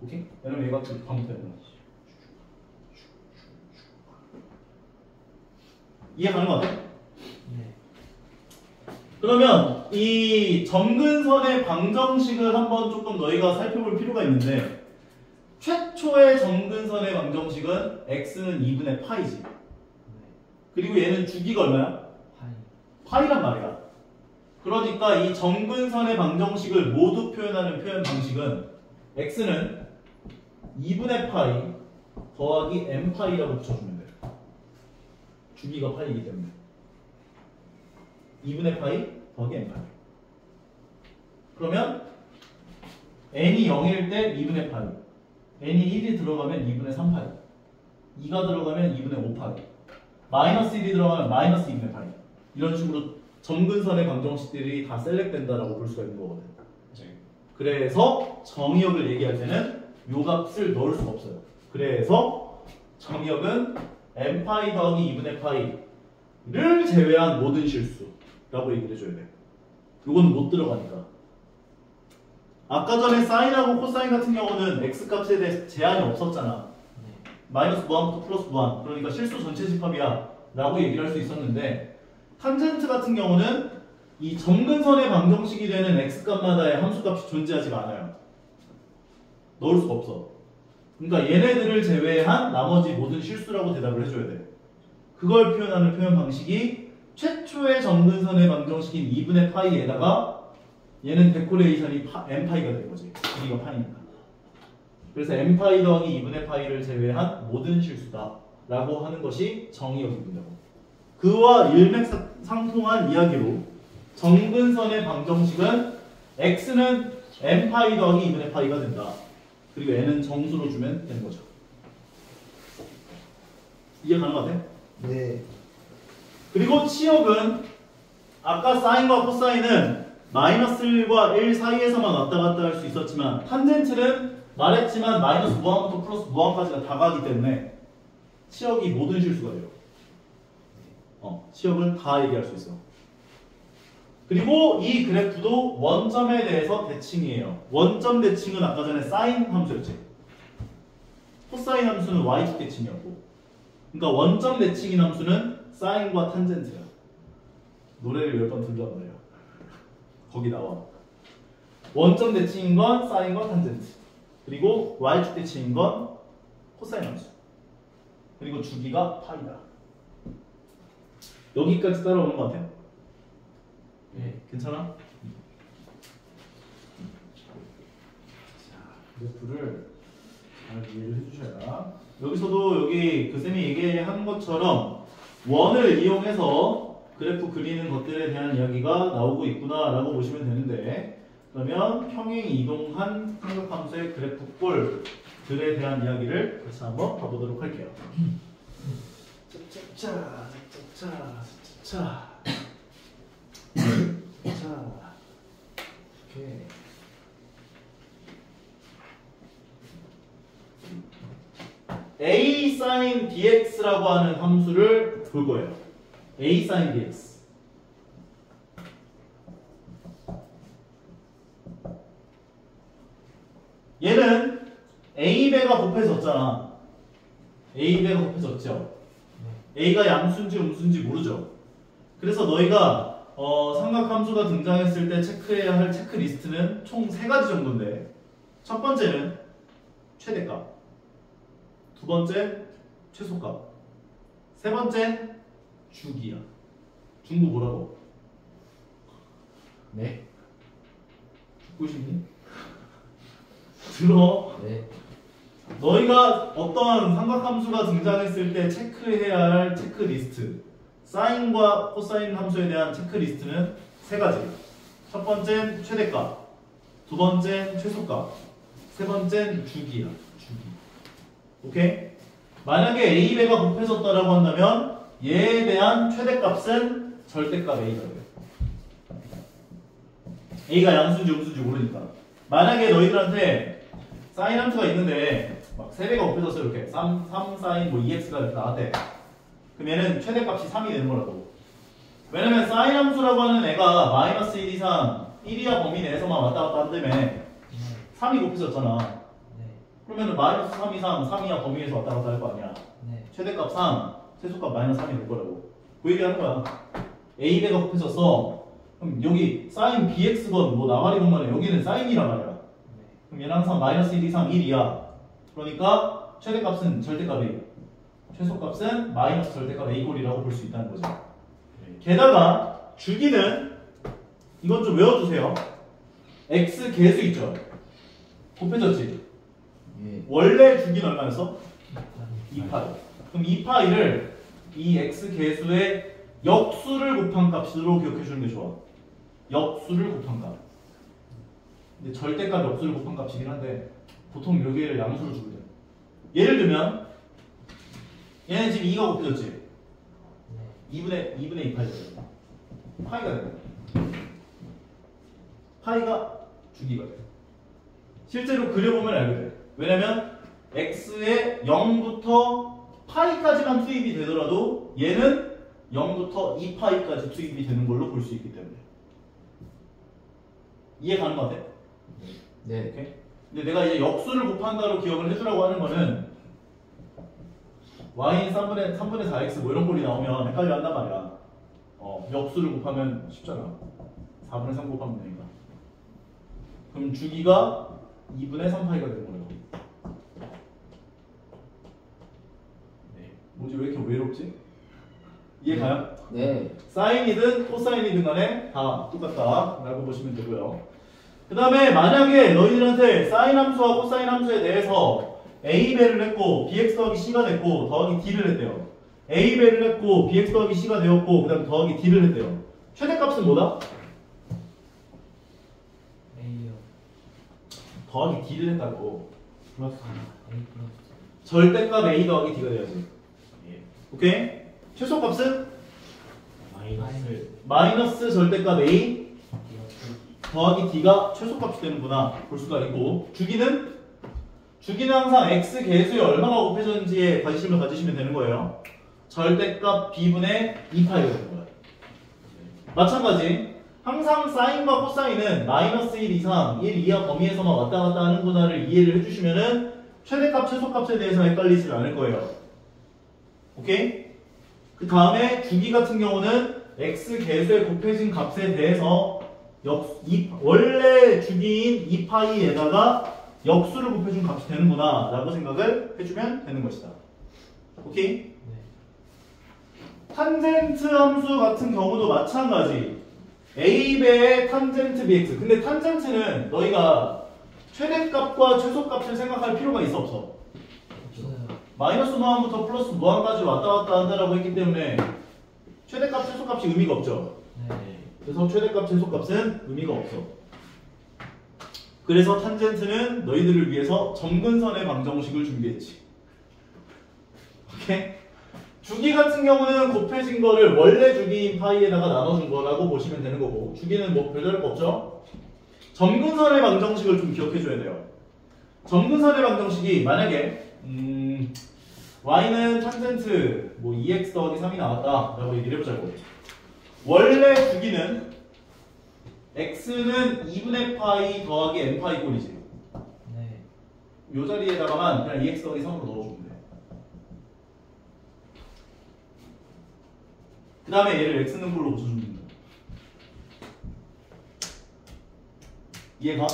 오케이? 왜냐면 얘가 반복되는 거야. 이해 가는 거 같아? 네. 그러면 이 정근선의 방정식을 한번 조금 너희가 살펴볼 필요가 있는데 최초의 정근선의 방정식은 x는 2분의 파이지. 그리고 얘는 주기가 얼마야? 파이란 말이야. 그러니까 이 정근선의 방정식을 모두 표현하는 표현 방식은 x는 2분의 파이 더하기 n파이라고 붙여주면 돼. 주기가 파이이기 때문에 2분의 파이 더하기 n파이. 그러면 n이 0일 때 2분의 파이, n이 1이 들어가면 2분의 3파이, 2가 들어가면 2분의 5파이, 마이너스 1이 들어가면 마이너스 2분의 파이. 이런 식으로 정근선의 방정식들이 다 셀렉된다라고 볼 수가 있는 거거든. 네. 그래서 정의역을 얘기할 때는 요 값을 넣을 수가 없어요. 그래서 정의역은 n파이 더하기 2분의 파이를 제외한 모든 실수라고 얘기를 해줘야 돼. 요거는 못 들어가니까. 아까 전에 사인하고 코사인 같은 경우는 x값에 대해 제한이 없었잖아. 마이너스 무한부터 플러스 무한. 그러니까 실수 전체 집합이야 라고 얘기를 할 수 있었는데 탄젠트 같은 경우는 이 정근선의 방정식이 되는 x값마다의 함수값이 존재하지가 않아요. 넣을 수가 없어. 그러니까 얘네들을 제외한 나머지 모든 실수라고 대답을 해줘야 돼. 그걸 표현하는 표현 방식이 최초의 정근선의 방정식인 2분의 파이에다가 얘는 데코레이션이 n파이가 된 거지. 여기가 파이니까. 그래서 n파이 더하기 2분의 파이를 제외한 모든 실수다 라고 하는 것이 정의역입니다. 그와 일맥상통한 이야기로 정근선의 방정식은 x는 n파이 더하기 2분의 파이가 된다. 그리고 n은 정수로 주면 되는 거죠. 이해 가능하세요? 네. 그리고 치역은 아까 사인과 코사인은 마이너스 1과 1 사이에서만 왔다 갔다 할 수 있었지만 탄젠트는 말했지만 마이너스 무한부터 플러스 무한까지가 다 가기 때문에 치역이 모든 실수가 돼요. 치역은 다 얘기할 수 있어. 그리고 이 그래프도 원점에 대해서 대칭이에요. 원점 대칭은 아까 전에 사인 함수였지. 코사인 함수는 y축 대칭이었고, 그러니까 원점 대칭인 함수는 사인과 탄젠트야. 노래를 10번 들려고 해요. 거기 나와. 원점 대칭인 건 사인과 탄젠트. 그리고 y축 대칭인 건 코사인 함수. 그리고 주기가 파이다. 여기까지 따라오는 것 같아요? 네. 괜찮아? 자, 그래프를 잘 이해를 해주셔야. 여기서도 여기 그 쌤이 얘기한 것처럼 원을 이용해서 그래프 그리는 것들에 대한 이야기가 나오고 있구나 라고 보시면 되는데, 그러면 평행 이동한 삼각함수의 그래프 꼴들에 대한 이야기를 같이 한번 봐보도록 할게요. 자, 오케이. a sin bx라고 하는 함수를 볼 거예요. a sin bx. 얘는 a배가 곱해졌잖아. a배가 곱해졌죠. a가 양수인지 음수인지 모르죠. 그래서 너희가 삼각함수가 등장했을 때 체크해야 할 체크리스트는 총 3가지 정도인데, 첫 번째는 최대값, 두 번째 최소값, 세 번째 주기야. 중국 뭐라고? 네. 듣고 싶니? 들어. 네. 너희가 어떤 삼각함수가 등장했을 때 체크해야 할 체크리스트, 사인과 코사인 함수에 대한 체크리스트는 3가지. 첫 번째는 최대값, 두 번째는 최소값, 세 번째는 주기야. 주기. 오케이? 만약에 a배가 곱해졌다라고 한다면 얘에 대한 최대값은 절대값 a가 돼요. a가 양수인지 음수인지 모르니까. 만약에 너희들한테 사인 함수가 있는데 막 3배가 곱해졌어. 이렇게 3 사인 뭐 2x가 이렇게 나왔대. 그럼 얘는 최대값이 3이 되는 거라고. 왜냐면 사인 함수라고 하는 애가 마이너스 1 이상 1이야 범위 내에서만 왔다 갔다 한다며. 3이 곱해졌잖아. 네. 그러면은 마이너스 3 이상 3이야 범위에서 왔다 갔다 할 거 아니야. 네. 최대값 3, 최소값 마이너스 3이 될 거라고. 그 얘기하는 거야. a배가 곱해졌어. 그럼 여기 사인 bx건 뭐 나발이건 간에 여기는 사인이란 말이야. 그럼 얘는 항상 마이너스 1 이상 1이야. 그러니까 최대값은 절대값 a, 최소값은 마이너스 절대값 a골이라고 볼 수 있다는 거죠. 게다가 주기는 이건 좀 외워주세요. x 계수 있죠. 곱해졌지. 예. 원래 주기는 얼마였어? 2파이. 그럼 2파이를 이 x 계수의 역수를 곱한 값으로 기억해 주는 게 좋아. 역수를 곱한 값. 근데 절대값 역수를 곱한 값이긴 한데 보통 여기를 양수로 주게 돼. 예를 들면 얘는 지금 2가 곱해졌지. 2분의 2파이가 돼. 파이가 돼. 파이가 주기가 돼. 실제로 그려보면 알게 돼. 왜냐면 x에 0부터 파이까지만 투입이 되더라도 얘는 0부터 2파이까지 투입이 되는 걸로 볼 수 있기 때문에. 이해 가는 것 같아? 네. 오케이? 근데 내가 이제 역수를 곱한다로 기억을 해주라고 하는 거는 y인 3분의 4x 뭐 이런 꼴이 나오면 헷갈려 한단 말이야. 역수를 곱하면 쉽잖아. 4분의 3 곱하면 되니까. 그럼 주기가 2분의 3파이가 되는 거예요. 네. 뭐지 왜 이렇게 외롭지? 이해 가요? 네. 사인이든 코사인이든 간에 다 똑같다 라고 보시면 되고요. 그 다음에 만약에 너희들한테 사인 함수와 코사인 함수에 대해서 a배를 했고 bx 더하기 c가 됐고 더하기 d를 했대요. a배를 했고 bx 더하기 c가 되었고 그 다음에 더하기 d를 했대요. 최대값은 뭐다? 더하기 D를 했다고. 플러스 A 플러스 절대값 A 더하기 D가 돼야지. 오케이? 최소값은 마이너스 절대값 A 더하기 D가 최소값이 되는구나 볼 수가 있고, 주기는 항상 x 계수에 얼마가 곱해졌는지에 관심을 가지시면 되는 거예요. 절대값 B분의 2파이가 되는 거예요. 마찬가지 항상 사인과 코사인은 마이너스 1 이상 1 이하 범위에서만 왔다 갔다 하는구나를 이해를 해주시면은 최대값 최소값에 대해서 헷갈리지 않을 거예요. 오케이? 그 다음에 주기 같은 경우는 x 계수에 곱해진 값에 대해서 원래 주기인 2파이에다가 역수를 곱해준 값이 되는구나 라고 생각을 해주면 되는 것이다. 오케이? 탄젠트 함수 같은 경우도 마찬가지. a배의 탄젠트 bx. 근데 탄젠트는 너희가 최대값과 최소값을 생각할 필요가 있어 없어? 없어요. 마이너스 무한부터 플러스 무한까지 왔다 갔다 한다라고 했기 때문에 최대값 최소값이 의미가 없죠. 네. 그래서 최대값 최소값은 의미가 없어. 그래서 탄젠트는 너희들을 위해서 점근선의 방정식을 준비했지. 오케이? 주기 같은 경우는 곱해진 거를 원래 주기인 파이에다가 나눠준 거라고 보시면 되는 거고, 주기는 뭐 별다를 거 없죠? 점근선의 방정식을 좀 기억해 줘야 돼요. 점근선의 방정식이 만약에 y는 탄젠트 뭐 2x 더하기 3이 나왔다 라고 얘기를 해보자고. 원래 주기는 x는 2분의 파이 더하기 n 파이 꼴이지. 네. 요 자리에다가만 그냥 2x 더하기 3으로 넣어주면 돼. 그 다음에 얘를 x는 꼴로 고쳐주면 된다. 이해가?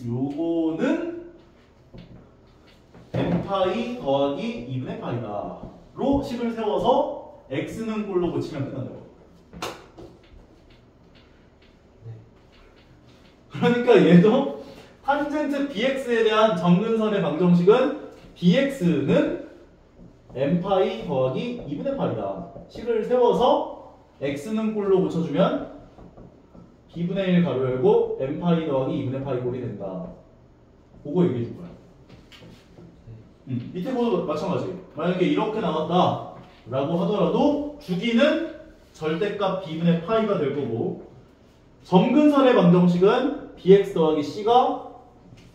요거는 n파이 더하기 2분의 파이다 로 식을 세워서 x는 꼴로 고치면 끝난다고. 그러니까 얘도 탄젠트 bx에 대한 점근선의 방정식은 bx는 n파이 더하기 2분의 파이다 식을 세워서 x는 꼴로 고쳐주면 b분의 1 가로 열고 n파이 더하기 2분의 파이 꼴이 된다. 그거 얘기해 줄 거야. 밑에 보도 마찬가지. 만약에 이렇게 나왔다 라고 하더라도 주기는 절대값 b분의 파이가 될 거고, 점근선의 방정식은 bx 더하기 c가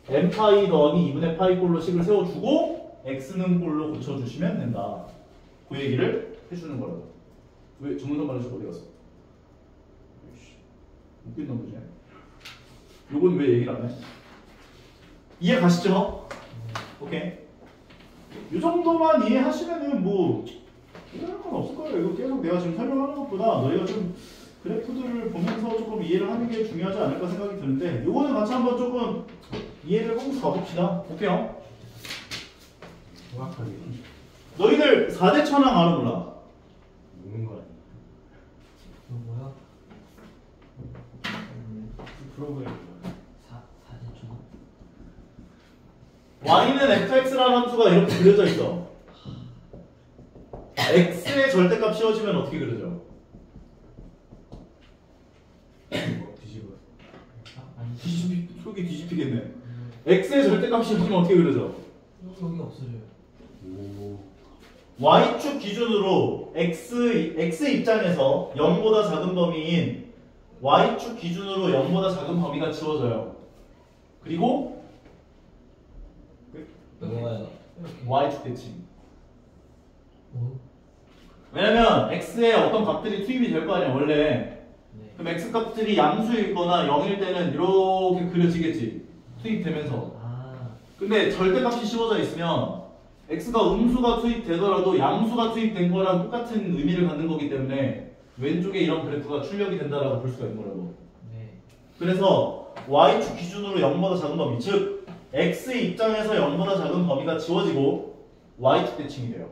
n파이 더하기 2분의 파이 꼴로 식을 세워주고 x는 꼴로 고쳐주시면 된다. 그 얘기를 해주는 거라고. 왜 점근선 방정식 어디 갔어? 웃긴 놈이지. 요건 왜 얘기를 안 해? 이해 가시죠? 오케이. 이 정도만 이해하시면은 뭐 이해할 건 없을 거예요. 이거 계속 내가 지금 설명하는 것보다 너희가 좀 그래프들을 보면서 조금 이해를 하는 게 중요하지 않을까 생각이 드는데, 요거는 같이 한번 조금 이해를 하면서 가봅시다. 볼게요. 정확하게 너희들 4대 천왕 알아 몰라? 먹는 거 아니야? 이거 뭐야? 프로그램 4대천왕? y는 fx라는 함수가 이렇게 그려져 있어. x의 절대값 씌워지면 어떻게 그려져? 뒤집어. 속이 뒤집히겠네. x의 절대값 씌워지면 어떻게 그려져? 여기 없어져요. 오. y축 기준으로 x 입장에서 0보다 작은 범위인 y축 기준으로 0보다 작은 범위가 지워져요. 그리고 넘어가요. y축 대칭. 뭐? 왜냐면 x에 어떤 값들이 투입이 될 거 아니야 원래. 네. 그럼 x 값들이 양수이거나 0일 때는 이렇게 그려지겠지. 투입되면서. 아. 근데 절대값이 씌워져 있으면 x가 음수가 투입되더라도 양수가 투입된 거랑 똑같은 의미를 갖는 거기 때문에 왼쪽에 이런 그래프가 출력이 된다라고 볼 수가 있는 거라고. 네. 그래서 y축 기준으로 0보다 작은 범위, 즉 x 입장에서 0보다 작은 범위가 지워지고 y축 대칭이 돼요.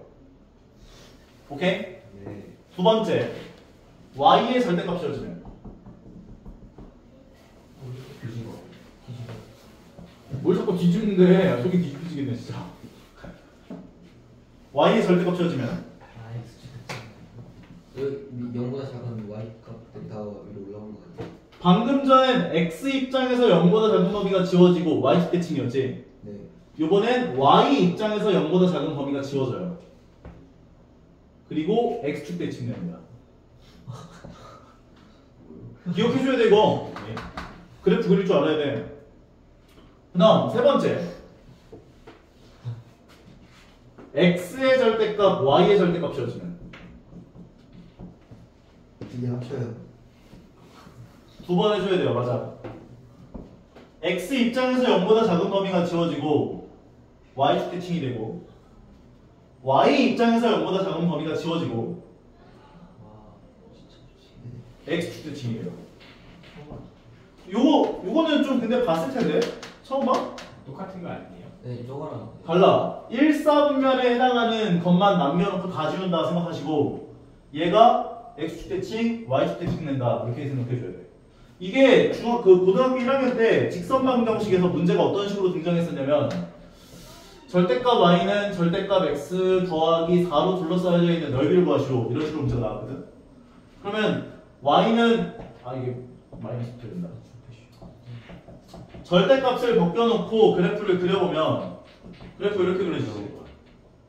오케이? 네. 두 번째, y의 절대값 씌워지면 뒤집어. 뒤집어. 뭘 자꾸 뒤집는데 속이 뒤집히지겠네 진짜. y의 절대값 씌워지면 아, X축 대칭. 여기 0보다 작은 y 값들이 다 위로 올라오는 거 아니에요? 방금 전엔 x 입장에서 0보다 작은 범위가 지워지고 y 대칭이었지. 네. 이번엔 y 입장에서 0보다 작은 범위가 지워져요. 그리고 x축 대칭 됩니다. 기억해줘야 돼 이거. 그래프 그릴 줄 알아야 돼. 그 다음 세 번째, x의 절대값, y의 절대값 지워지면 이게 합쳐요. 두 번 해줘야 돼요. 맞아. x 입장에서 0보다 작은 범위가 지워지고 y축 대칭이 되고, y 입장에서 0보다 작은 범위가 지워지고 x축 대칭이 돼요. 요거는 좀 근데 봤을 텐데 처음 봐? 똑같은 거 아니에요? 네, 저거랑 달라. 1사분면에 해당하는 것만 남겨놓고 다 지운다 생각하시고, 얘가 x축 대칭, y축 대칭 낸다 이렇게 생각해줘야 돼. 이게 고등학교 1학년 때 직선방정식에서 문제가 어떤 식으로 등장했었냐면, 절대값 y는 절대값 x 더하기 4로 둘러싸여져 있는 넓이를 구하시오, 이런 식으로 문제가 나왔거든. 그러면 y는 이게 마이너스 된다. 절대값을 벗겨놓고 그래프를 그려보면 그래프 이렇게 그려지지.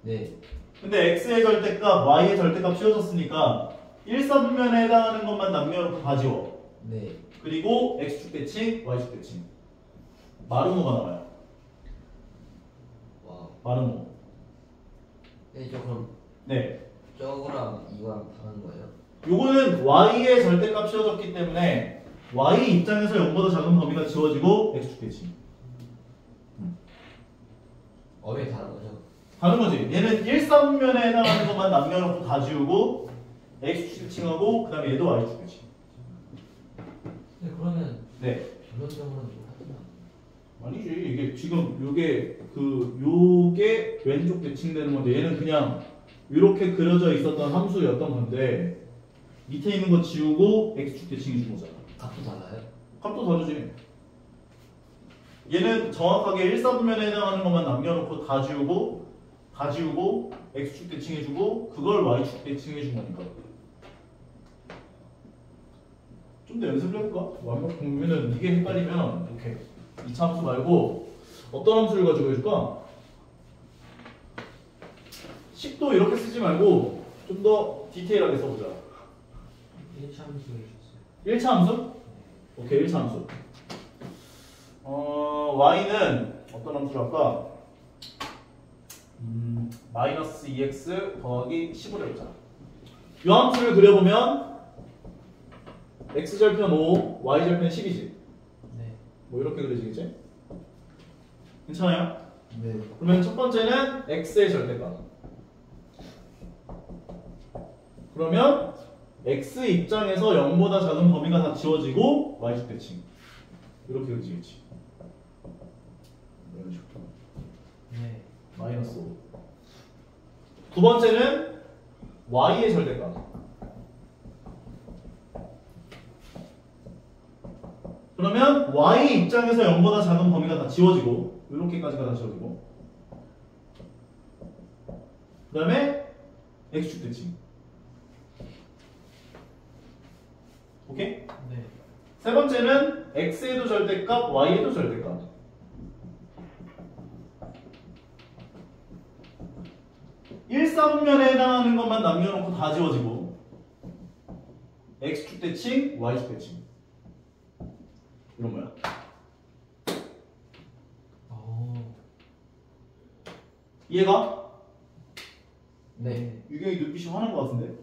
네. 근데 x의 절대값, y의 절대값 씌워졌으니까 1사분면에 해당하는 것만 남겨놓고 다 지워. 네. 그리고 x축 대칭, y축 대칭. 마르모가 나와요. 와. 마르모. 네, 저 그럼 네. 저거랑 이거랑 다른 거예요? 요거는 y의 절대값 씌워졌기 때문에 y 입장에서 0보다 작은 범위가 지워지고 x축 대칭. 왜 다른 거죠? 다른 거지. 얘는 1사분면에 해당하는 것만 남겨놓고 다 지우고 x축 대칭하고 그 다음에 얘도 y축 대칭. 네, 그러면 네. 결론적으로는 똑같은 거 아니지. 이게 지금 요게 왼쪽 대칭되는 건데, 얘는 그냥 이렇게 그려져 있었던 함수였던 건데 밑에 있는 거 지우고 x축 대칭해 준 거잖아. 값도 달라요? 값도 다르지. 얘는 정확하게 1사분면에 해당하는 것만 남겨놓고 다 지우고 x축 대칭해주고 그걸 y축 대칭해준 거니까. 좀 더 연습을 해볼까? 완벽 공부면은 이게 헷갈리면 오케이. 2차 함수 말고 어떤 함수를 가지고 해줄까? 식도 이렇게 쓰지 말고 좀 더 디테일하게 써보자. 1차 함수 해주셨어요. 1차 함수? 오케이, 1차 함수. y는 어떤 함수로 할까? 마이너스 2x 더하기 10을 해보자. 이 함수를 그려보면 x절편 5, y절편 10이지. 네. 뭐 이렇게 그려지겠지? 괜찮아요? 네. 그러면 첫 번째는 x의 절대값. 그러면 x 입장에서 0보다 작은 범위가 다 지워지고 y축 대칭. 이렇게 그려지겠지. 이런 식으로. 네. 마이너스 5. 두 번째는 y의 절대값. 그러면 y 입장에서 0보다 작은 범위가 다 지워지고 이렇게까지가 다 지워지고 그 다음에 x축 대칭. 오케이? 네. 세 번째는 x에도 절대값, y에도 절대값. 일사분면에 해당하는 것만 남겨놓고 다 지워지고 x축 대칭, y축 대칭. 이런 거야. 이해가? 네. 유경이 눈빛이 화난 것 같은데?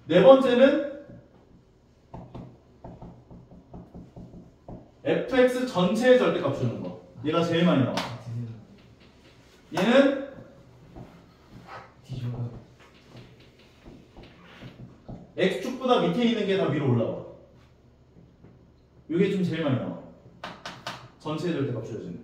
네 번째는 fx 전체의 절대값 주는 거. 얘가 제일 많이 나와. 얘는 뒤집어요. x축보다 밑에 있는 게 다 위로 올라와. 이게 좀 제일 많이 나와. 전체의 절대값 주어지는.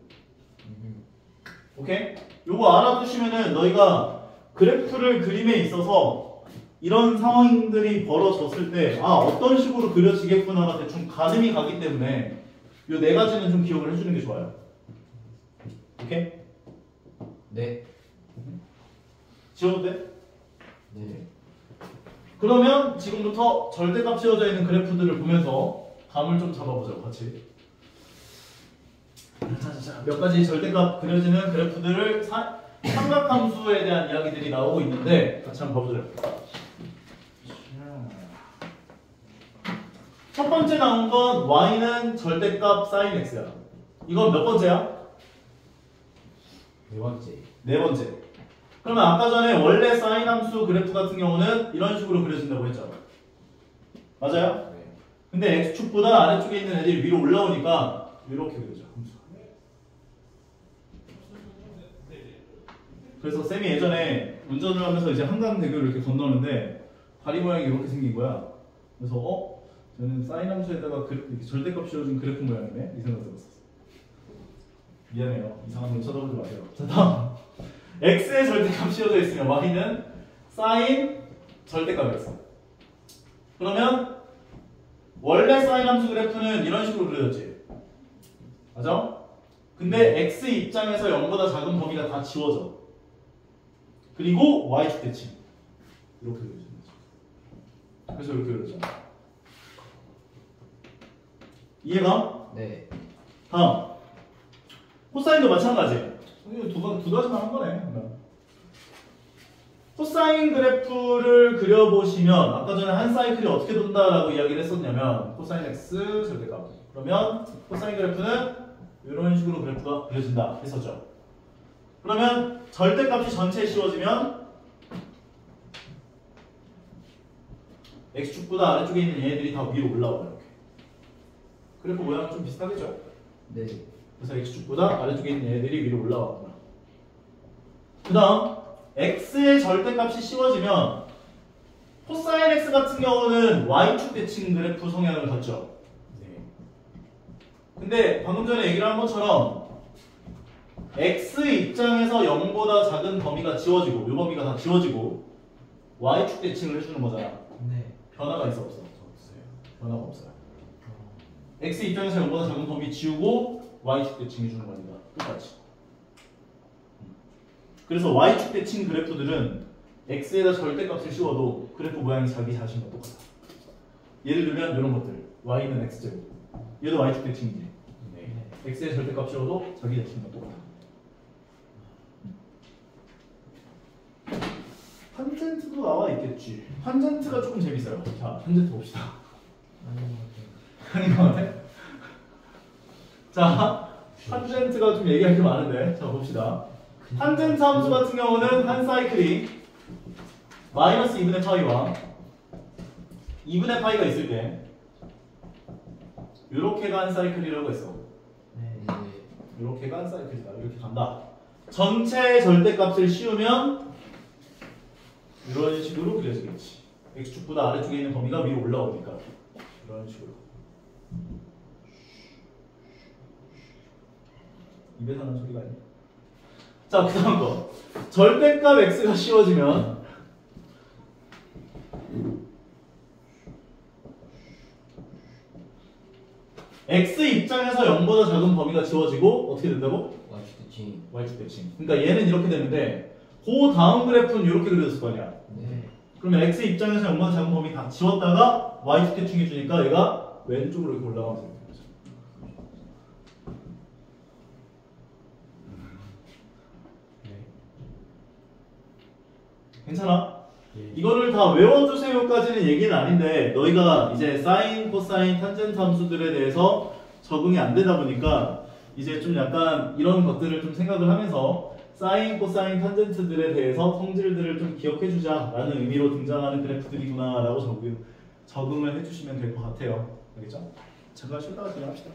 오케이? 요거 알아두시면은 너희가 그래프를 그림에 있어서 이런 상황들이 벌어졌을 때 어떤 식으로 그려지겠구나가 대충 가늠이 가기 때문에 요 네 가지는 좀 기억을 해주는 게 좋아요. 오케이? 네. 지워도 돼? 네. 그러면 지금부터 절대값 씌워져 있는 그래프들을 보면서 감을 좀 잡아보죠, 같이. 자, 몇 가지 절대값 그려지는 그래프들을 삼각함수에 대한 이야기들이 나오고 있는데 같이 한번 봐보죠. 첫 번째 나온 건 y는 절대값 sin x야. 이건 몇 번째야? 네 번째. 네 번째. 그러면 아까 전에 원래 sin 함수 그래프 같은 경우는 이런 식으로 그려진다고 했잖아. 맞아요? 네. 근데 x축보다 아래쪽에 있는 애들이 위로 올라오니까 이렇게 그려져. 함수가. 그래서 쌤이 예전에 운전을 하면서 이제 한강대교를 이렇게 건너는데 다리 모양이 이렇게 생긴 거야. 그래서 저는 사인 함수에다가 이렇게 절대값 씌워준 그래프 모양이네? 이 생각 들었었어. 미안해요. 이상한 거 쳐다보지 마세요. 자, 다음. x의 절대값 씌워져 있으면 y는 사인 절대값 x. 그러면 원래 사인 함수 그래프는 이런 식으로 그려졌지. 맞아? 근데 x 입장에서 0보다 작은 범위가 다 지워져. 그리고 y축 대칭. 이렇게 그려지는 거죠. 그래서 이렇게 그려졌잖아. 이해가? 네. 다음. 코사인도 마찬가지. 두 가지만 한 거네. 코사인 그래프를 그려보시면 아까 전에 한 사이클이 어떻게 돈다라고 이야기를 했었냐면 코사인 x 절대값. 그러면 코사인 그래프는 이런 식으로 그래프가 그려진다 했었죠. 그러면 절대값이 전체에 씌워지면 x축보다 아래쪽에 있는 얘네들이 다 위로 올라와요. 이렇게. 그래프 모양은 좀 비슷하겠죠? 네. 그래서 x축보다 아래쪽에 있는 얘네들이 위로 올라왔구나. 그 다음 x의 절대값이 씌워지면 코사인 x 같은 경우는 y축 대칭 그래프 성향을 갖죠. 네. 근데 방금 전에 얘기를 한 것처럼 x 입장에서 0보다 작은 범위가 지워지고 이 범위가 다 지워지고 y축 대칭을 해주는 거잖아. 네. 변화가 있어 없어? 없어요. 변화가 없어요. x 입장에서 0보다 작은 범위 지우고 y축 대칭 해주는 거니까 똑같이. 그래서 y축 대칭 그래프들은 x에다 절대값을 씌워도 그래프 모양이 자기 자신과 똑같아. 예를 들면 이런 것들 y는 x제곱 얘도 y축 대칭이지. 네. x의 절대값 씌워도 자기 자신과 똑같아. 탄젠트도 나와 있겠지. 탄젠트가 조금 재밌어요. 자, 탄젠트 봅시다. 아닌 것 같아? 자, 탄젠트가 좀 얘기할 게 많은데, 자 봅시다. 탄젠트 함수 같은 경우는 한 사이클이 마이너스 2분의 파이와 2분의 파이가 있을 때 이렇게가 한 사이클이라고 했어. 네. 이렇게가 한 사이클이다. 이렇게 간다. 전체 절대값을 씌우면 이런 식으로 그려지겠지. x축보다 아래쪽에 있는 범위가 위로 올라오니까 이런 식으로. 입에서 하는 소리가 아니야. 자, 그 다음 거. 절대값 x가 씌워지면 x 입장에서 0보다 작은 범위가 지워지고 어떻게 된다고? y축 대칭. y축 대칭. 그러니까 얘는 이렇게 되는데 그 다음 그래프는 이렇게 그려졌을 거 아니야. 네. 그러면 x 입장에서 0보다 작은 범위 다 지웠다가 y축 대칭 해주니까 얘가 왼쪽으로 이렇게 올라가면서 이렇게 되죠. 네. 괜찮아? 예. 이거를 다 외워주세요까지는 얘기는 아닌데 너희가 이제 사인, 코사인, 탄젠트 함수들에 대해서 적응이 안 되다 보니까 이제 좀 약간 이런 것들을 좀 생각을 하면서 사인, 코사인, 탄젠트들에 대해서 성질들을 좀 기억해주자라는 의미로 등장하는 그래프들이구나 라고 적응을 해주시면 될 것 같아요. 알겠죠? 잠깐 쉬다가 진행합시다.